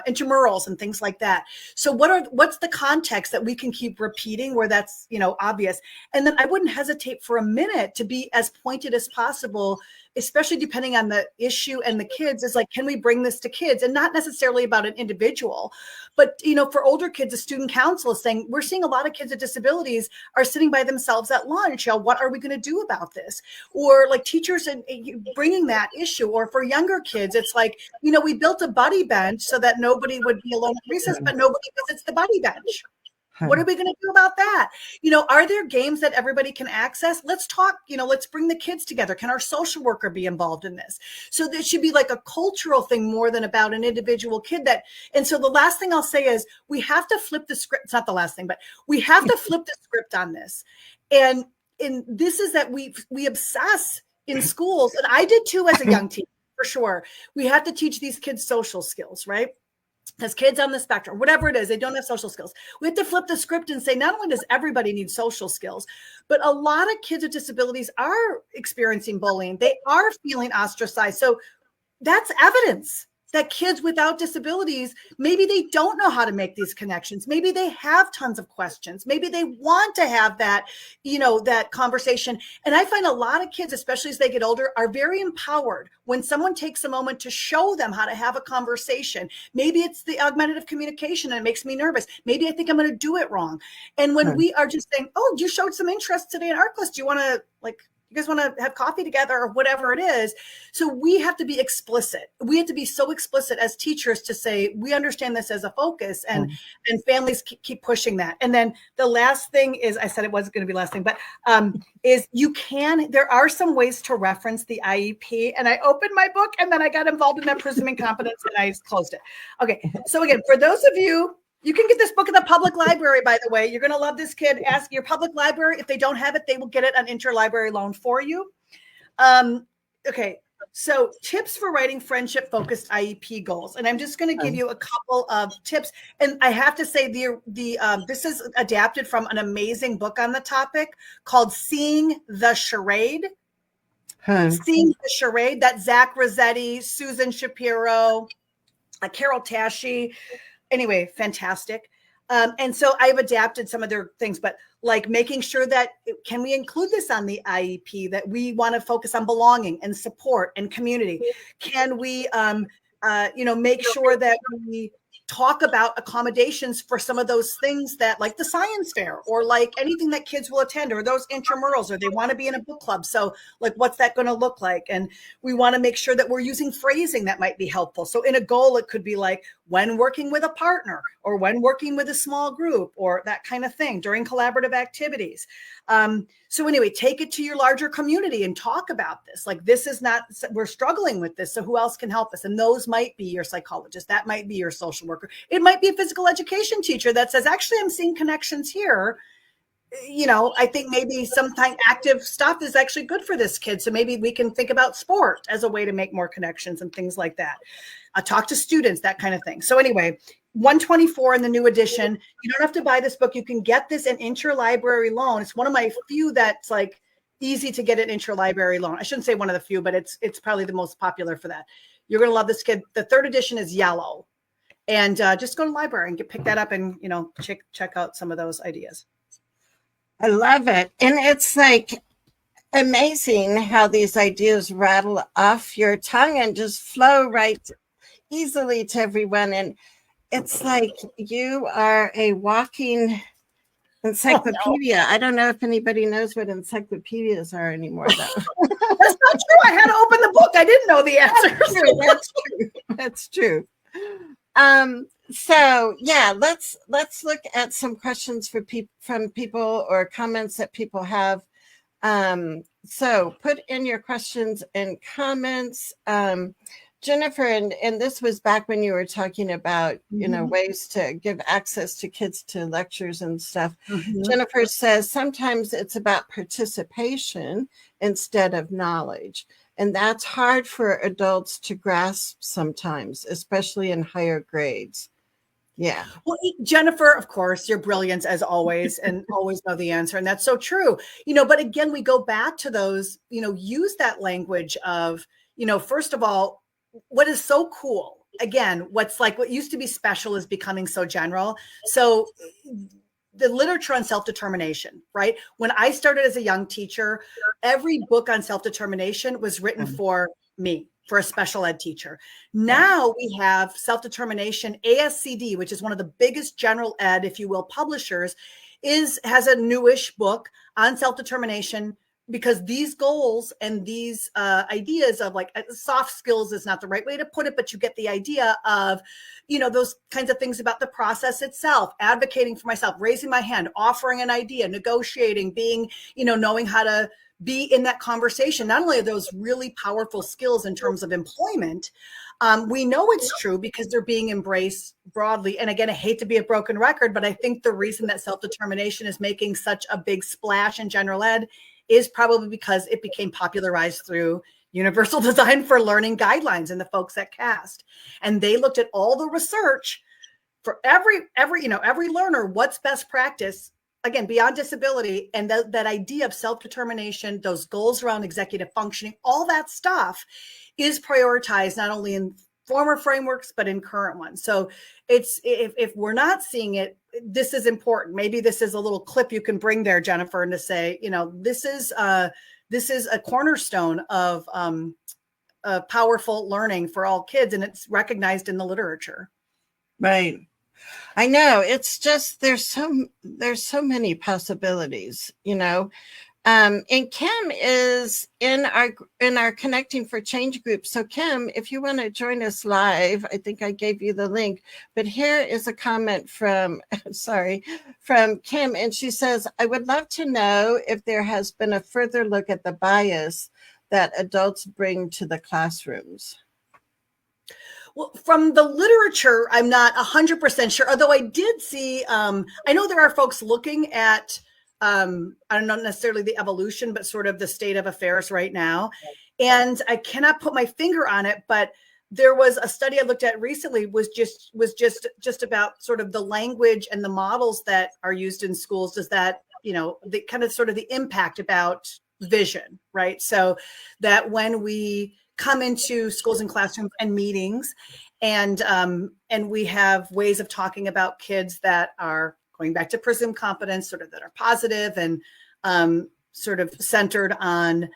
intramurals and things like that. So what's the context that we can keep repeating where that's, obvious? And then I wouldn't hesitate for a minute to be as pointed as possible, especially depending on the issue and the kids, is like, can we bring this to kids? And not necessarily about an individual, but, for older kids, a student council is saying, we're seeing a lot of kids with disabilities are sitting by themselves at lunch. What are we going to do about this? Or like teachers and bringing that issue. Or for younger kids, it's like, we built a buddy bench so that nobody would be alone at recess, but nobody visits the buddy bench. What are we going to do about that? Are there games that everybody can access? Let's talk, let's bring the kids together. Can our social worker be involved in this? So there should be like a cultural thing more than about an individual kid and so the last thing I'll say is, we have to flip the script. It's not the last thing, but we have to flip the script on this. And this is that we obsess in schools. And I did too as a young teen, for sure. We have to teach these kids social skills, right? Because kids on the spectrum, whatever it is, they don't have social skills. We have to flip the script and say, not only does everybody need social skills, but a lot of kids with disabilities are experiencing bullying. They are feeling ostracized. So that's evidence that kids without disabilities, maybe they don't know how to make these connections. Maybe they have tons of questions. Maybe they want to have that, that conversation. And I find a lot of kids, especially as they get older, are very empowered when someone takes a moment to show them how to have a conversation. Maybe it's the augmentative communication and it makes me nervous. Maybe I think I'm going to do it wrong. And when we are just saying, oh, you showed some interest today in art class. Do you want to you guys want to have coffee together or whatever it is? So we have to be explicit. We have to be so explicit as teachers to say, we understand this as a focus, and families keep pushing that. And then the last thing is, I said it wasn't going to be the last thing, but is there are some ways to reference the IEP. And I opened my book and then I got involved in that Prism and Competence and I closed it. Okay. So again, for those of you, you can get this book in the public library, by the way. You're going to love this kid. Ask your public library. If they don't have it, they will get it on interlibrary loan for you. Okay. So tips for writing friendship-focused IEP goals. And I'm just going to give you a couple of tips. And I have to say this is adapted from an amazing book on the topic called Seeing the Charade. Seeing the Charade, that Zach Rossetti, Susan Shapiro, Carol Tashi. Anyway, fantastic. And so I've adapted some of their things, but like making sure that can we include this on the IEP, that we want to focus on belonging and support and community? Can we, make sure that we talk about accommodations for some of those things that like the science fair or like anything that kids will attend or those intramurals or they want to be in a book club. So like, what's that going to look like? And we want to make sure that we're using phrasing that might be helpful. So in a goal, it could be like when working with a partner or when working with a small group or that kind of thing during collaborative activities. So anyway, take it to your larger community and talk about this. Like this is not, we're struggling with this. So who else can help us? And those might be your psychologist. That might be your social worker. It might be a physical education teacher that says, actually, I'm seeing connections here. I think maybe sometimes active stuff is actually good for this kid. So maybe we can think about sport as a way to make more connections and things like that. Talk to students, that kind of thing. So anyway, 124 in the new edition. You don't have to buy this book. You can get this in interlibrary loan. It's one of my few that's like easy to get an interlibrary loan. I shouldn't say one of the few, but it's probably the most popular for that. You're going to love this kid. The third edition is yellow. And just go to the library and pick that up and, check out some of those ideas. I love it. And it's like amazing how these ideas rattle off your tongue and just flow right easily to everyone. And it's like you are a walking encyclopedia. I don't know if anybody knows what encyclopedias are anymore, though. That's not true. I had to open the book. I didn't know the answers. That's true. That's true. So yeah, let's look at some questions from people or comments that people have. So put in your questions and comments. Jennifer, and this was back when you were talking about, ways to give access to kids to lectures and stuff. Mm-hmm. Jennifer says sometimes it's about participation instead of knowledge. And that's hard for adults to grasp sometimes, especially in higher grades. Yeah. Well, Jennifer, of course, you're brilliant as always and always know the answer. And that's so true. But again, we go back to those, use that language of, first of all, what is so cool, again, what used to be special is becoming so general. So the literature on self-determination, right? When I started as a young teacher, every book on self-determination was written for me, for a special ed teacher. Now we have self-determination. ASCD, which is one of the biggest general ed, if you will, publishers, has a newish book on self-determination, because these goals and these ideas of like soft skills is not the right way to put it, but you get the idea of, those kinds of things about the process itself, advocating for myself, raising my hand, offering an idea, negotiating, being, knowing how to be in that conversation. Not only are those really powerful skills in terms of employment, we know it's true because they're being embraced broadly. And again, I hate to be a broken record, but I think the reason that self-determination is making such a big splash in general ed is probably because it became popularized through Universal Design for Learning guidelines and the folks at CAST. And they looked at all the research for every learner, what's best practice, again, beyond disability, and that idea of self-determination, those goals around executive functioning, all that stuff is prioritized not only in former frameworks, but in current ones. So it's, if we're not seeing it, this is important. Maybe this is a little clip you can bring there, Jennifer, and to say, this is a cornerstone of powerful learning for all kids, and it's recognized in the literature. Right. I know. It's just there's so many possibilities, and Kim is in our Connecting for Change group. So Kim, if you want to join us live, I think I gave you the link, but here is a comment from Kim. And she says, I would love to know if there has been a further look at the bias that adults bring to the classrooms. Well, from the literature, I'm not 100% sure, although I did see, I know there are folks looking at, I don't know necessarily the evolution, but sort of the state of affairs right now. And I cannot put my finger on it, but there was a study I looked at recently was just about sort of the language and the models that are used in schools. Does that, the kind of sort of the impact about vision, right? So that when we come into schools and classrooms and meetings, and we have ways of talking about kids that are going back to presumed competence, sort of that are positive and sort of centered on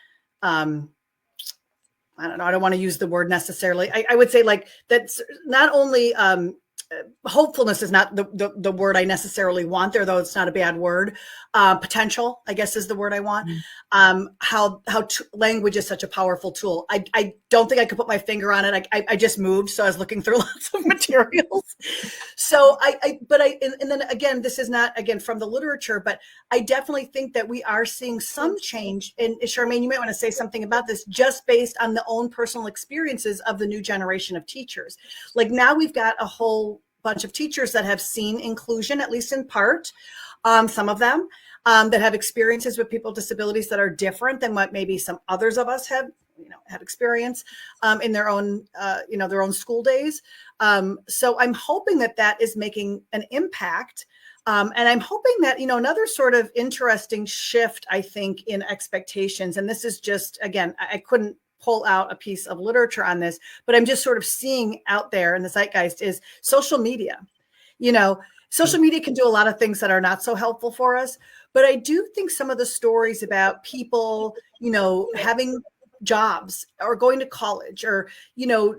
I don't know, I don't want to use the word necessarily. I would say like that's not only hopefulness is not the word I necessarily want there, though it's not a bad word. Potential, I guess, is the word I want. How language is such a powerful tool. I don't think I could put my finger on it. I just moved, so I was looking through lots of materials. So and then again, this is not again from the literature, but I definitely think that we are seeing some change. And Charmaine, you might want to say something about this, just based on the own personal experiences of the new generation of teachers. Like now we've got a whole bunch of teachers that have seen inclusion, at least in part, some of them that have experiences with people with disabilities that are different than what maybe some others of us have, had experience in their own, their own school days. So I'm hoping that is making an impact. And I'm hoping that, another sort of interesting shift, I think, in expectations, and this is just, again, I couldn't pull out a piece of literature on this, but I'm just sort of seeing out there in the zeitgeist is social media. Social media can do a lot of things that are not so helpful for us, but I do think some of the stories about people, having jobs or going to college or,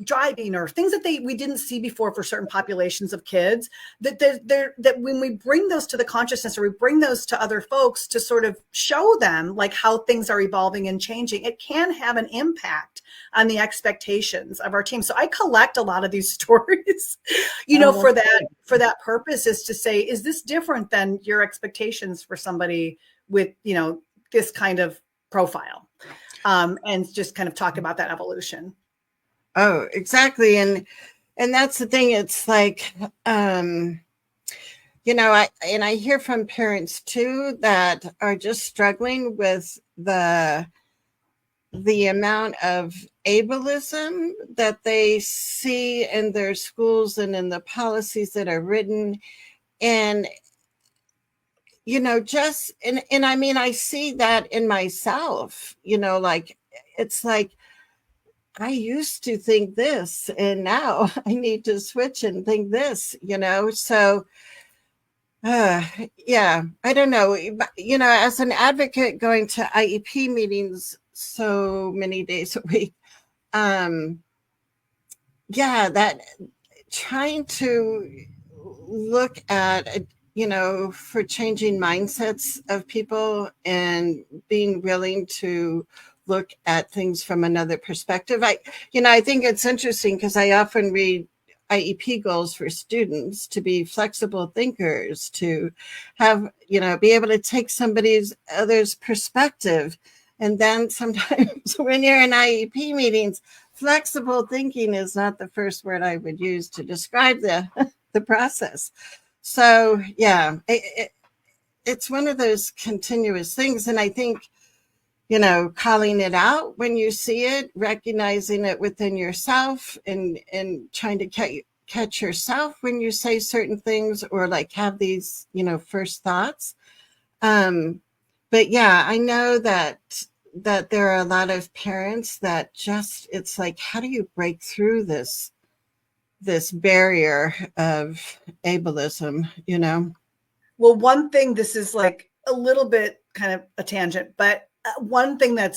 driving or things that we didn't see before for certain populations of kids, that when we bring those to the consciousness or we bring those to other folks to sort of show them like how things are evolving and changing, it can have an impact on the expectations of our team. So I collect a lot of these stories, for that purpose, is to say, is this different than your expectations for somebody with, this kind of profile? And just kind of talk about that evolution. Oh, exactly. And that's the thing. It's like, I hear from parents too that are just struggling with the amount of ableism that they see in their schools and in the policies that are written. And I mean, I see that in myself, like, it's like, I used to think this, and now I need to switch and think this, so, yeah, I don't know, as an advocate going to IEP meetings so many days a week, that trying to look at for changing mindsets of people and being willing to look at things from another perspective. I think it's interesting because I often read IEP goals for students to be flexible thinkers, to have, be able to take other's perspective. And then sometimes when you're in IEP meetings, flexible thinking is not the first word I would use to describe the process. So, yeah, it's one of those continuous things. And I think, calling it out when you see it, recognizing it within yourself and trying to catch yourself when you say certain things or like have these, first thoughts. But yeah, I know that there are a lot of parents that just, it's like, how do you break through this barrier of ableism, Well, one thing, this is like a little bit kind of a tangent, but one thing I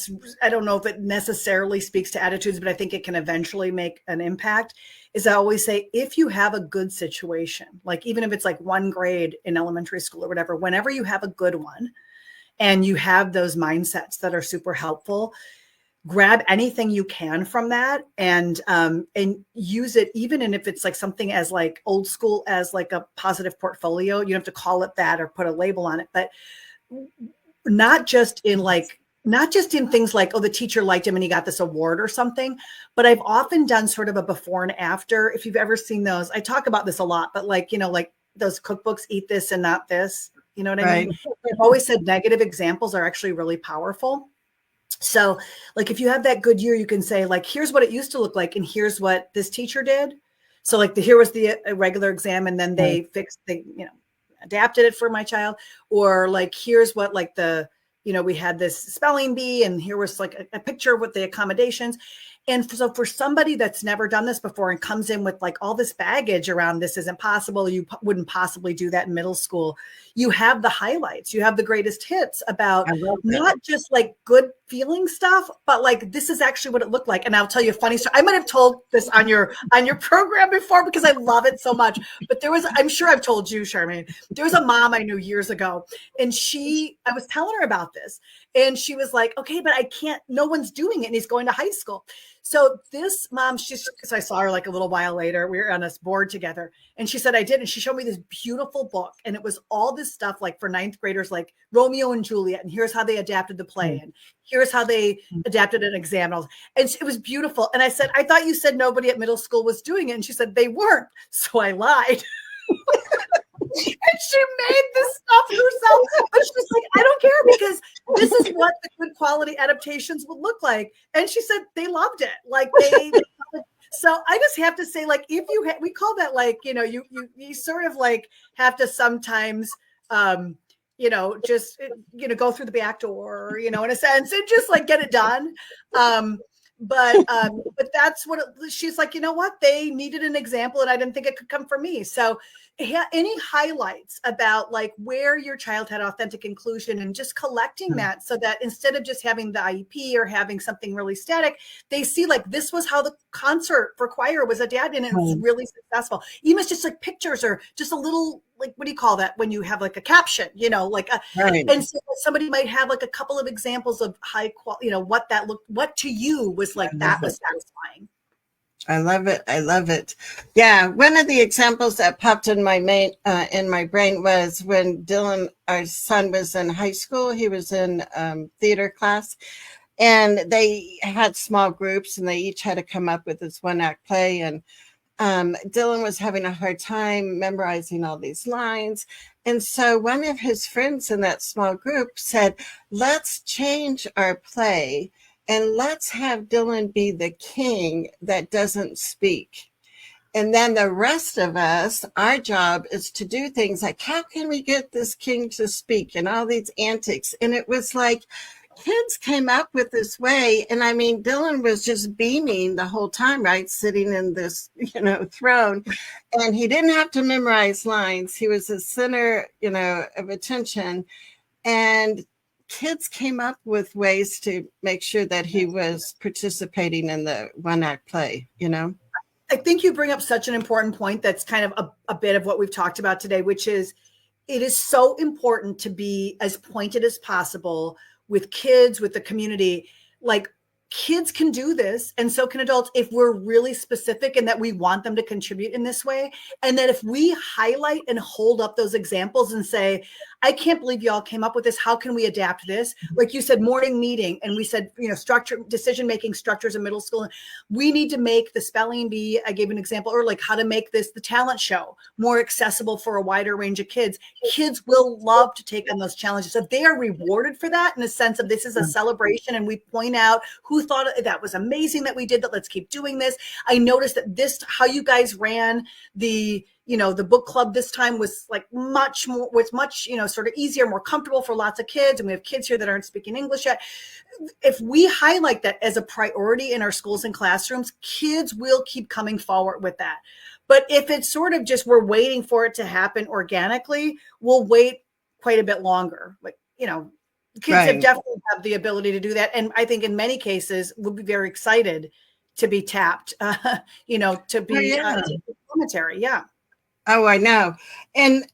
don't know if it necessarily speaks to attitudes, but I think it can eventually make an impact, is I always say, if you have a good situation, like even if it's like one grade in elementary school or whatever, whenever you have a good one and you have those mindsets that are super helpful, grab anything you can from that and use it, even if it's like something as like old school as like a positive portfolio. You don't have to call it that or put a label on it, but not just in things like, oh, the teacher liked him and he got this award or something. But I've often done sort of a before and after. If you've ever seen those, I talk about this a lot, but like those cookbooks, eat this and not this, you know what I mean? I've always said negative examples are actually really powerful. So like, if you have that good year, you can say like, here's what it used to look like. And here's what this teacher did. So like here was the regular exam, and then they fixed, they, adapted it for my child. Or like, here's what like we had this spelling bee, and here was like a picture with the accommodations. And so for somebody that's never done this before and comes in with like all this baggage around this isn't possible, you wouldn't possibly do that in middle school. You have the highlights, you have the greatest hits about not just like good feeling stuff, but like, this is actually what it looked like. And I'll tell you a funny story. I might have told this on your program before because I love it so much. But I'm sure I've told you, Charmaine, there was a mom I knew years ago, and I was telling her about this, and she was like, okay, but I can't, no one's doing it. And he's going to high school. So this mom, so I saw her like a little while later, we were on this board together, and she said, I did. And she showed me this beautiful book, and it was all this stuff like for ninth graders, like Romeo and Juliet. And here's how they adapted the play. And here's how they adapted an exam. And it was beautiful. And I said, I thought you said nobody at middle school was doing it. And she said, they weren't. So I lied. And she made this stuff herself. But she's like, I don't care, because this is what the good quality adaptations would look like. And she said they loved it. Like they so I just have to say, like, if you we call that like, you sort of like have to sometimes just go through the back door, in a sense, and just like get it done. But that's what she's like, you know what? They needed an example, and I didn't think it could come from me. So any highlights about like where your child had authentic inclusion, and just collecting that, so that instead of just having the IEP or having something really static, they see like, this was how the concert for choir was adapted, and it was really successful. Even if it's just like pictures, or just a little, like, what do you call that when you have like a caption, and so somebody might have like a couple of examples of high quality, what to you was like, that was satisfying. I love it. I love it. Yeah. One of the examples that popped in my brain was when Dylan, our son, was in high school. He was in theater class, and they had small groups, and they each had to come up with this one act play. And Dylan was having a hard time memorizing all these lines. And so one of his friends in that small group said, let's change our play, and let's have Dylan be the king that doesn't speak. And then the rest of us, our job is to do things like, how can we get this king to speak, and all these antics. And it was like, kids came up with this way. And I mean, Dylan was just beaming the whole time, right? Sitting in this, throne. And he didn't have to memorize lines. He was the center, of attention. And kids came up with ways to make sure that he was participating in the one act play, I think you bring up such an important point. That's kind of a bit of what we've talked about today, which is, it is so important to be as pointed as possible with kids, with the community. Like, kids can do this, and so can adults, if we're really specific and that we want them to contribute in this way. And that if we highlight and hold up those examples and say, I can't believe y'all came up with this. How can we adapt this? Like you said, morning meeting. And we said, structure, decision-making structures in middle school. We need to make the spelling bee, I gave an example, or like how to make the talent show more accessible for a wider range of kids. Kids will love to take on those challenges. So they are rewarded for that, in the sense of, this is a celebration, and we point out who thought that was amazing that we did that. Let's keep doing this. I noticed that how you guys ran the book club this time was like much, sort of easier, more comfortable for lots of kids. And we have kids here that aren't speaking English yet. If we highlight that as a priority in our schools and classrooms, kids will keep coming forward with that. But if it's sort of just, we're waiting for it to happen organically, we'll wait quite a bit longer. Like, kids have definitely have the ability to do that. And I think in many cases we'll be very excited to be tapped, to be commentary. Yeah. Oh, I know. And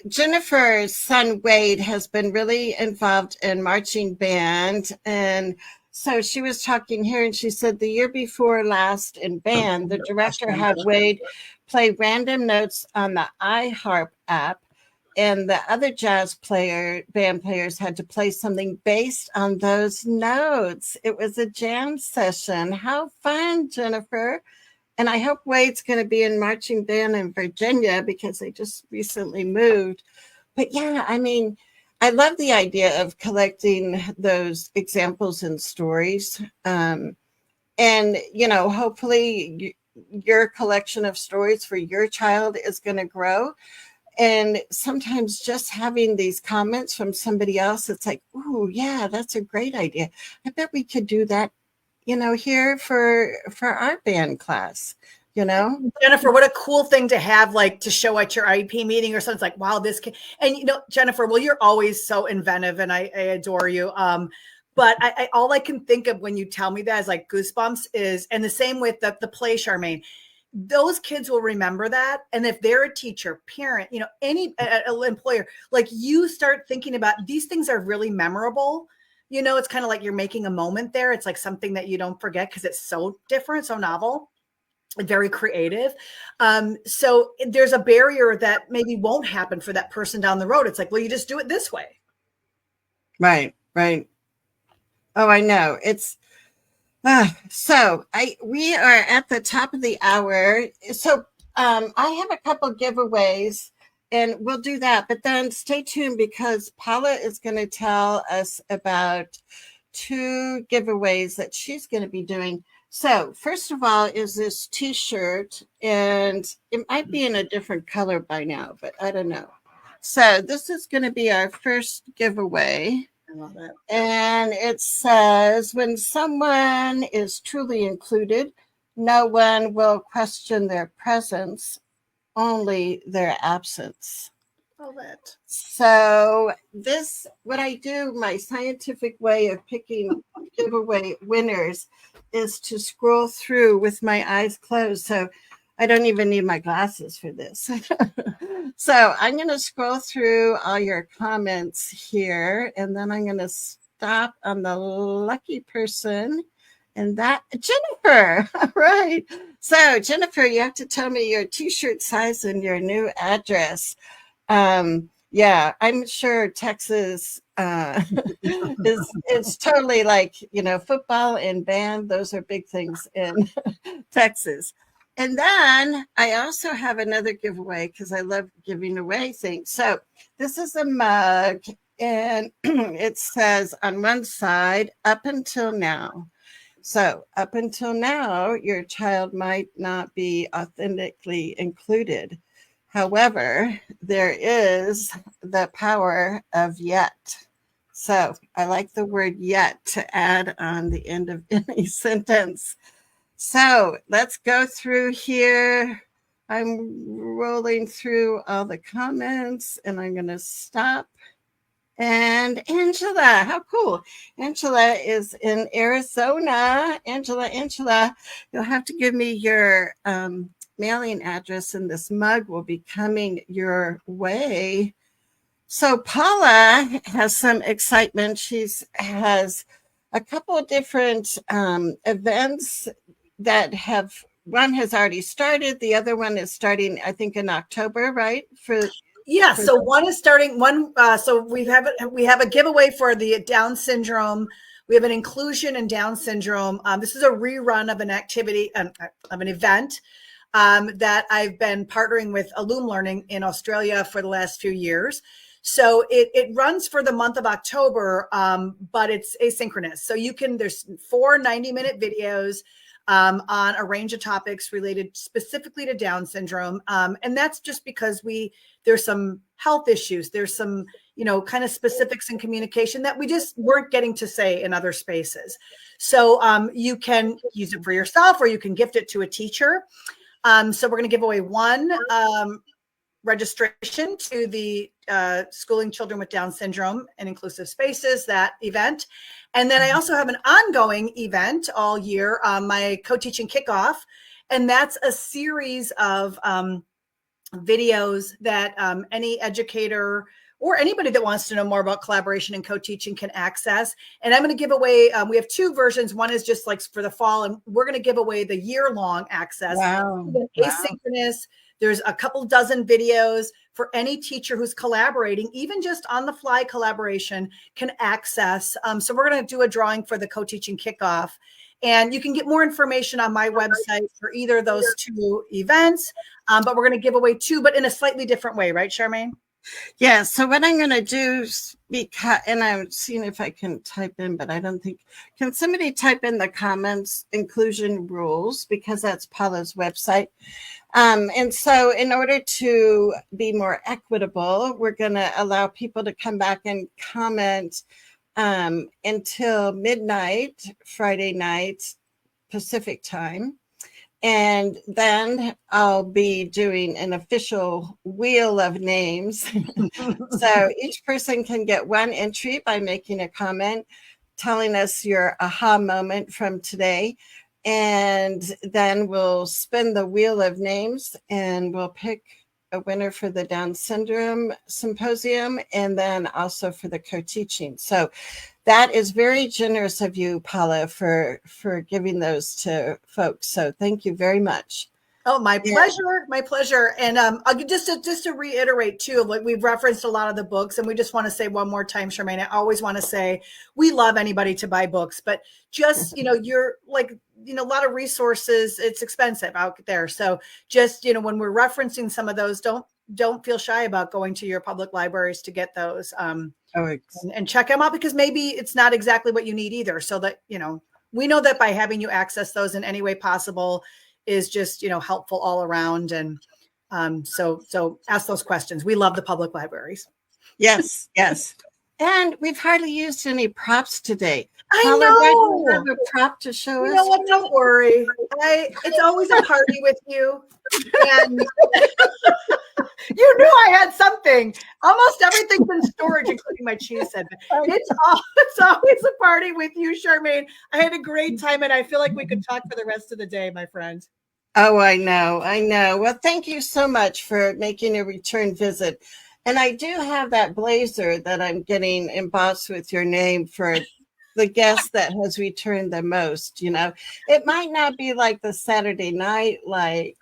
Jennifer's son, Wade, has been really involved in marching band. And so she was talking here, and she said the year before last in band, the director had Wade play random notes on the iHarp app. And the other band players had to play something based on those notes. It was a jam session. How fun, Jennifer. And I hope Wade's going to be in marching band in Virginia, because they just recently moved. But yeah, I mean, I love the idea of collecting those examples and stories. And, you know, hopefully your collection of stories for your child is going to grow. And sometimes just having these comments from somebody else, it's like, ooh, yeah, that's a great idea. I bet we could do that, you know, here for our band class, you know. Jennifer, what a cool thing to have, like to show at your IEP meeting or something. It's like, wow, this can, and you know, Jennifer, well, you're always so inventive and I adore you. But I all I can think of when you tell me that is like goosebumps is, and the same with the play, Charmaine. Those kids will remember that. And if they're a teacher, parent, you know, any employer, like you start thinking about these things are really memorable. You know, it's kind of like you're making a moment there. It's like something that you don't forget because it's so different, so novel, very creative. So there's a barrier that maybe won't happen for that person down the road. It's like, well, you just do it this way. Right, right. Oh, I know. It's so we are at the top of the hour. So I have a couple giveaways and we'll do that. But then stay tuned because Paula is going to tell us about 2 giveaways that she's going to be doing. So first of all is this t-shirt, and it might be in a different color by now, but I don't know. So this is going to be our first giveaway. I love it. And it says, when someone is truly included, no one will question their presence, only their absence. Love it. So this, what I do, my scientific way of picking giveaway winners is to scroll through with my eyes closed. So I don't even need my glasses for this. So I'm going to scroll through all your comments here, and then I'm going to stop on the lucky person, and that Jennifer. All right. So Jennifer, you have to tell me your t-shirt size and your new address. Yeah, I'm sure Texas is totally like, you know, football and band. Those are big things in Texas. And then I also have another giveaway because I love giving away things. So this is a mug, and it says on one side, up until now. So up until now, your child might not be authentically included. However, there is the power of yet. So I like the word yet to add on the end of any sentence. So let's go through here. I'm rolling through all the comments and I'm going to stop. And Angela, how cool. Angela is in Arizona. Angela, you'll have to give me your mailing address and this mug will be coming your way. So Paula has some excitement. She has a couple of different events that have, one has already started. The other one is starting, I think, in October, right? So one is starting so we have a giveaway for the Down syndrome. We have an inclusion in Down syndrome. This is a rerun of an activity of an event that I've been partnering with Loom Learning in Australia for the last few years. So it runs for the month of October, but it's asynchronous. So there's 4 90-minute videos on a range of topics related specifically to Down syndrome. And that's just because there's some health issues. There's some, kind of specifics in communication that we just weren't getting to say in other spaces. So you can use it for yourself or you can gift it to a teacher. So we're going to give away one registration to the Schooling Children with Down Syndrome and Inclusive Spaces, that event. And then I also have an ongoing event all year, my co-teaching kickoff. And that's a series of videos that any educator or anybody that wants to know more about collaboration and co-teaching can access. And I'm going to give away, we have 2 versions. One is just like for the fall, and we're going to give away the year-long access. Wow. Asynchronous. There's a couple dozen videos for any teacher who's collaborating, even just on the fly collaboration can access. So we're going to do a drawing for the co-teaching kickoff. And you can get more information on my website for either of those 2 events. But we're going to give away 2, but in a slightly different way, right, Charmaine? Yeah, so what I'm going to do, because, and I'm seeing if I can type in, but I don't think, can somebody type in the comments, inclusion rules, because that's Paula's website. And so in order to be more equitable, we're going to allow people to come back and comment until midnight, Friday night, Pacific time. And then I'll be doing an official wheel of names. So each person can get one entry by making a comment, telling us your aha moment from today. And then we'll spin the wheel of names and we'll pick a winner for the Down Syndrome Symposium and then also for the co-teaching. So that is very generous of you, Paula, for giving those to folks. So thank you very much. Oh, my pleasure. My pleasure. And just to reiterate too, like we've referenced a lot of the books, and we just want to say one more time, Charmaine, I always want to say we love anybody to buy books, but just, you're like, a lot of resources, it's expensive out there. So just, when we're referencing some of those, don't feel shy about going to your public libraries to get those and check them out, because maybe it's not exactly what you need either. So that, we know that by having you access those in any way possible is just, helpful all around. And so ask those questions. We love the public libraries. Yes, yes. And we've hardly used any props today. I Paula, know. why do you have a prop to show us? You know what? Don't worry. It's always a party with you. And you knew I had something. Almost everything's in storage, including my cheese head. It's always a party with you, Charmaine. I had a great time, and I feel like we could talk for the rest of the day, my friend. Oh, I know. Well, thank you so much for making a return visit. And I do have that blazer that I'm getting embossed with your name for the guest that has returned the most. It might not be like the Saturday Night Live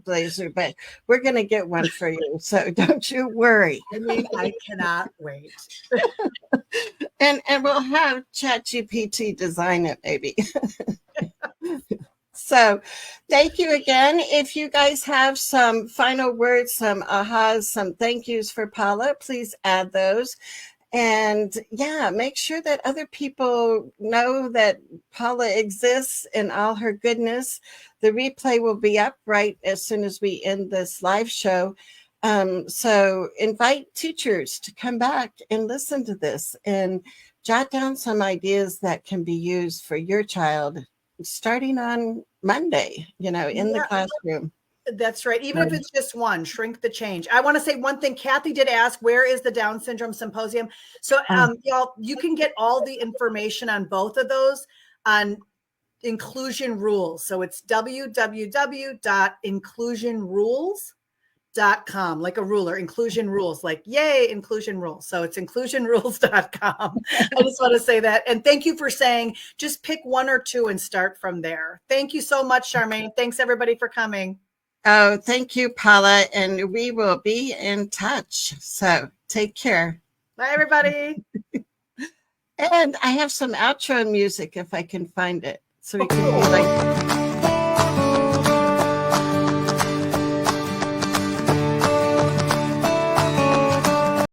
blazer, but we're going to get one for you. So don't you worry. I mean, I cannot wait. And we'll have ChatGPT design it maybe. So thank you again. If you guys have some final words, some ahas, some thank yous for Paula, please add those. And make sure that other people know that Paula exists in all her goodness. The replay will be up right as soon as we end this live show. So invite teachers to come back and listen to this and jot down some ideas that can be used for your child starting on Monday, in the classroom. That's right. Even if it's just one, shrink the change. I want to say one thing. Kathy did ask, where is the Down Syndrome Symposium? So y'all, you can get all the information on both of those on Inclusion Rules. So it's www.inclusionrules.com, like a ruler, inclusion rules, like yay, inclusion rules. So it's inclusionrules.com. I just want to say that. And thank you for saying, just pick one or two and start from there. Thank you so much, Charmaine. Thanks everybody for coming. Oh, thank you, Paula. And we will be in touch. So take care. Bye, everybody. And I have some outro music if I can find it. So we can